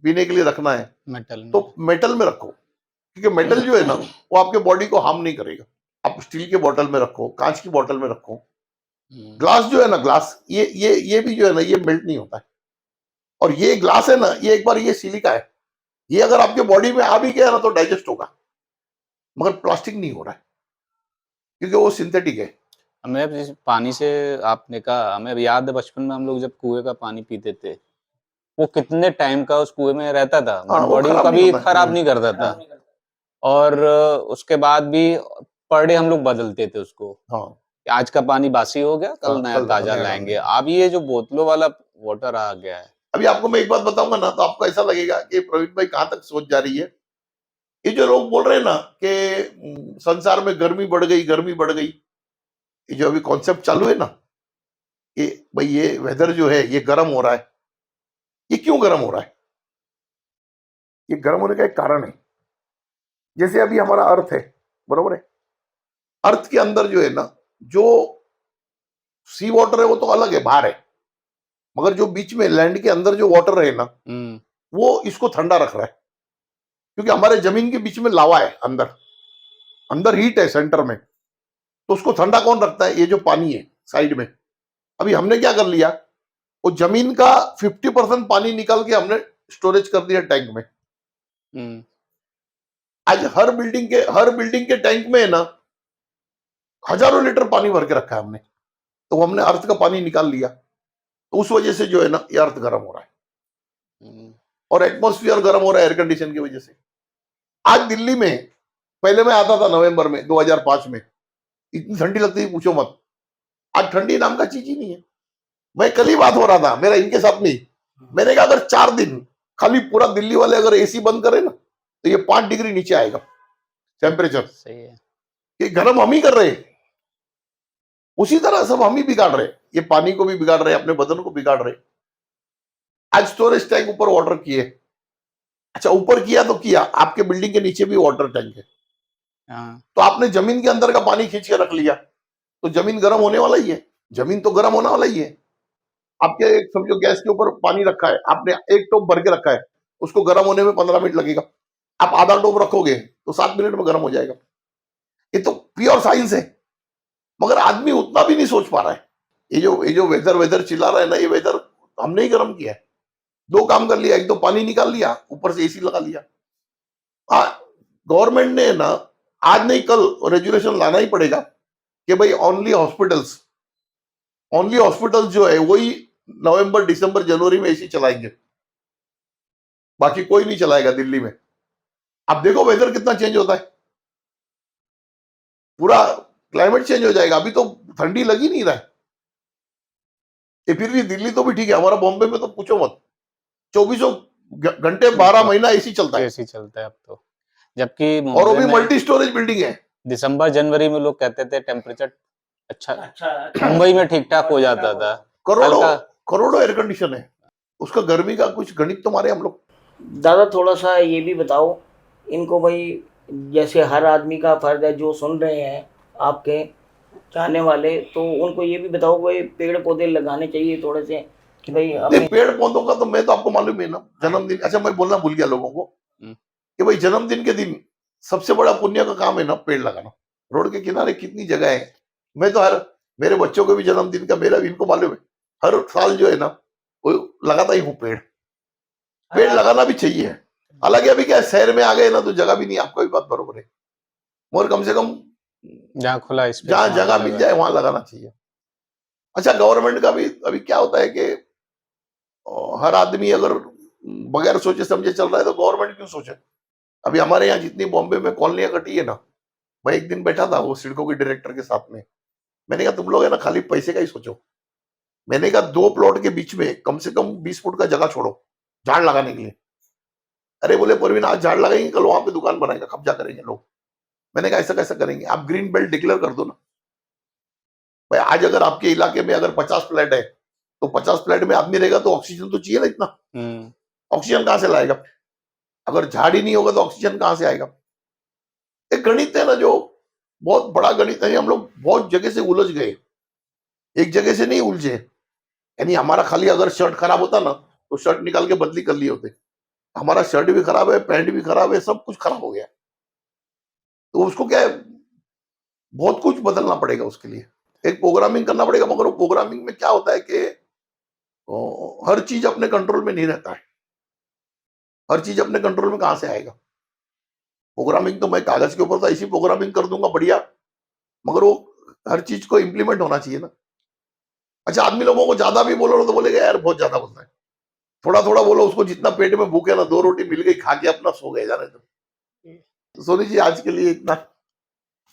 पीने के लिए रखना है मेटल में। तो मेटल में रखो, क्योंकि मेटल जो है ना वो आपके बॉडी को हार्म नहीं करेगा। आप स्टील के बॉटल में रखो, कांच की बॉटल में रखो। ग्लास जो है ना, ग्लास ये भी जो है ना, ये मेल्ट नहीं होता है। और ये ग्लास है ना, ये एक बार ये सिलिका है, ये अगर आपके बॉडी में आ भी गया ना तो डाइजेस्ट होगा, मगर प्लास्टिक नहीं हो रहा है क्योंकि वो सिंथेटिक है। हमें अब जैसे पानी से आपने कहा, हमें अब याद है बचपन में हम लोग जब कुएं का पानी पीते थे, वो कितने टाइम का उस कुएं में रहता था, हाँ, बट वो बॉडी को खराब नहीं कभी होता है। खराब नहीं करता था। खराब नहीं करता। और उसके बाद भी पर डे हम लोग बदलते थे उसको। हाँ आज का पानी बासी हो गया, कल नया कल ताजा नया लाएंगे। डालेंगे। अब ये जो बोतलों वाला वाटर आ गया है। अभी आपको मैं एक बात बताऊंगा ना, तो आपको ऐसा लगेगा कि प्रवीण भाई कहां तक सोच जा रही है। ये जो लोग बोल रहे हैं ना कि संसार में गर्मी बढ़ गई, गर्मी बढ़ गई, ये जो अभी कॉन्सेप्ट चालू है ना कि भाई ये वेदर जो है ये गर्म हो रहा है, ये क्यों गर्म हो रहा है? ये गर्म होने का एक कारण है। जैसे अभी हमारा अर्थ है, बरोबर है, अर्थ के अंदर जो है ना, जो सी वाटर है वो तो अलग है, बाहर है, मगर जो बीच में लैंड के अंदर जो वाटर है ना, वो इसको ठंडा रख रहा है। क्योंकि हमारे जमीन के बीच में लावा है, अंदर अंदर हीट है सेंटर में, तो उसको ठंडा कौन रखता है? ये जो पानी है साइड में। अभी हमने क्या कर लिया, वो जमीन का 50% पानी निकाल के हमने स्टोरेज कर दिया टैंक में। आज हर बिल्डिंग के टैंक में है ना हजारों लीटर पानी भर के रखा है हमने। तो हमने अर्थ का पानी निकाल लिया, तो उस वजह से जो है ना ये अर्थ गर्म हो रहा है और एटमॉस्फेयर गर्म हो रहा है एयर कंडीशन की वजह से। आज दिल्ली में पहले मैं आता था नवंबर में 2005 में, इतनी ठंडी लगती थी पूछो मत। आज ठंडी नाम का चीज ही नहीं है। मैं कल ही बात हो रहा था मेरा इनके साथ नहीं, मैंने कहा अगर 4 दिन खाली पूरा दिल्ली वाले अगर एसी बंद करें ना तो ये 5 डिग्री नीचे आएगा टेम्परेचर। सही है। ये गर्म हम ही कर रहे हैं, उसी तरह सब हम ही बिगाड़ रहे हैं। ये पानी को भी बिगाड़ रहे हैं, अपने बदन को बिगाड़ रहे हैं। आज स्टोरेज टैंक ऊपर वाटर किए, अच्छा ऊपर किया तो किया, आपके बिल्डिंग के नीचे भी वाटर टैंक है, हाँ, तो आपने जमीन के अंदर का पानी खींच के रख लिया तो जमीन गर्म होने वाला ही है, जमीन तो गर्म होने वाला ही है। आपके समझो गैस के ऊपर पानी रखा है, आपने एक टोप भर के रखा है, उसको गर्म होने में 15 मिनट लगेगा, आप आधा टोप रखोगे तो 7 मिनट में गर्म हो जाएगा। ये तो प्योर साइंस है, मगर आदमी उतना भी नहीं सोच पा रहा है। ये जो वेदर वेदर चिल्ला रहा है ना, ये वेदर हमने ही गर्म किया है। 2 काम कर लिया, एक तो पानी निकाल लिया, ऊपर से एसी लगा लिया। गवर्नमेंट ने ना आज नहीं कल रेजुलेशन लाना ही पड़ेगा कि भाई ओनली हॉस्पिटल्स जो है वही नवंबर दिसंबर जनवरी में एसी चलाएंगे, बाकी कोई नहीं चलाएगा दिल्ली में। आप देखो वेदर कितना चेंज होता है, पूरा क्लाइमेट चेंज हो जाएगा। अभी तो ठंडी लग ही नहीं रहा है। ये फिर भी दिल्ली तो भी ठीक है, हमारा बॉम्बे में तो पूछो मत, 24 घंटे 12 महीना एसी चलता है, एसी चलता है अब तो। जबकि और वो मुंबई भी में मल्टी स्टोरेज बिल्डिंग है। दिसंबर जनवरी में लोग कहते थे टेम्परेचर अच्छा अच्छा मुंबई में ठीक ठाक हो जाता था। करोड़ों हल्का करोड़ों एयर कंडीशन है, उसका गर्मी का कुछ गणित तो मारे हम लोग। दादा थोड़ा सा ये भी बताओ इनको भाई, जैसे हर आदमी का फर्ज है जो सुन रहे हैं आपके चाहने वाले, तो उनको ये भी बताओ भाई पेड़ पौधे लगाने चाहिए थोड़े से कि भाई नहीं, अपने पेड़ पौधों का तो मैं तो आपको मालूम है ना, जन्मदिन, अच्छा मैं बोलना भूल गया लोगों को हम्म, कि भाई जन्मदिन के दिन सबसे बड़ा पुण्य का काम है ना पेड़ लगाना। रोड के किनारे कितनी जगह है, मैं तो हर मेरे बच्चों को भी जन्मदिन का, मेरा भी इनको मालूम है, हर साल जो है ना वो लगाता ही हूँ पेड़। पेड़ लगाना भी चाहिए। हालांकि अभी क्या है, शहर में आ गए ना तो जगह भी नहीं, आपका भी बात बरोबर है, मगर कम से कम जहाँ खुला स्पेस जहां वहाँ पे जगह मिल लगा। जाए वहां लगाना चाहिए। अच्छा गवर्नमेंट का भी अभी क्या होता है कि हर आदमी अगर बगैर सोचे समझे चल रहा है तो गवर्नमेंट क्यों सोचे। अभी हमारे यहाँ जितनी बॉम्बे में कॉलोनियां कटी है ना, मैं एक दिन बैठा था वो सिडको के डायरेक्टर के साथ में, मैंने कहा तुम लोग है ना खाली पैसे का ही सोचो। मैंने कहा 2 प्लॉट के बीच में कम से कम 20 फुट का जगह छोड़ो झाड़ लगाने के लिए। अरे बोले परवीन आज झाड़ लगाएंगे कल वहां पे दुकान बनाएगा, कब्जा करेंगे लोग। मैंने कहा ऐसा कैसा करेंगे, आप ग्रीन बेल्ट डिक्लेयर कर दो ना। भाई आज अगर आपके इलाके में अगर 50 फ्लैट है तो 50 फ्लैट में आदमी रहेगा तो ऑक्सीजन तो चाहिए ना इतना, ऑक्सीजन कहां से लाएगा। अगर झाड़ ही नहीं होगा तो ऑक्सीजन कहां से आएगा। एक गणित है ना जो बहुत बड़ा गणित है, हम लोग बहुत जगह से उलझ गए, एक जगह से नहीं उलझे। यानी हमारा खाली अगर शर्ट खराब होता ना तो शर्ट निकाल के बदली कर लिए होते, हमारा शर्ट भी खराब है, पैंट भी खराब है, सब कुछ खराब हो गया। तो उसको क्या है, बहुत कुछ बदलना पड़ेगा उसके लिए, एक प्रोग्रामिंग करना पड़ेगा। मगर वो प्रोग्रामिंग में क्या होता है कि हर चीज अपने कंट्रोल में नहीं रहता है, हर चीज अपने कंट्रोल में कहां से आएगा। प्रोग्रामिंग तो मैं कागज के ऊपर तो ऐसी प्रोग्रामिंग कर दूंगा बढ़िया, मगर वो हर चीज को इम्प्लीमेंट होना चाहिए ना। अच्छा आदमी लोगों को ज्यादा भी बोलो ना तो बोलेगा यार बहुत ज्यादा बोलता है, थोड़ा थोड़ा बोलो उसको, जितना पेट में भूख है ना 2 रोटी मिल गई खा के अपना सो गए जाने दो। तो सोनी जी आज के लिए इतना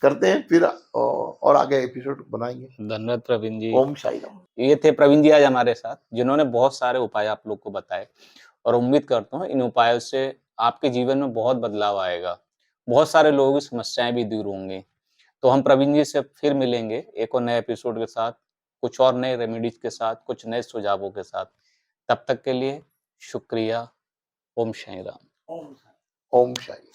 करते हैं, फिर और आगे एपिसोड बनाएंगे। धन्यवाद प्रवीण जी। ओम शाई राम। ये थे प्रवीण जी आज हमारे साथ, जिन्होंने बहुत सारे उपाय आप लोग को बताए और उम्मीद करता हूँ इन उपायों से आपके जीवन में बहुत बदलाव आएगा, बहुत सारे लोगों की समस्याएं भी दूर होंगी। तो हम प्रवीण जी से फिर मिलेंगे एक और नए एपिसोड के साथ, कुछ और नए रेमेडीज के साथ, कुछ नए सुझावों के साथ। तब तक के लिए शुक्रिया। ओम साई राम। ओम ओम शाई।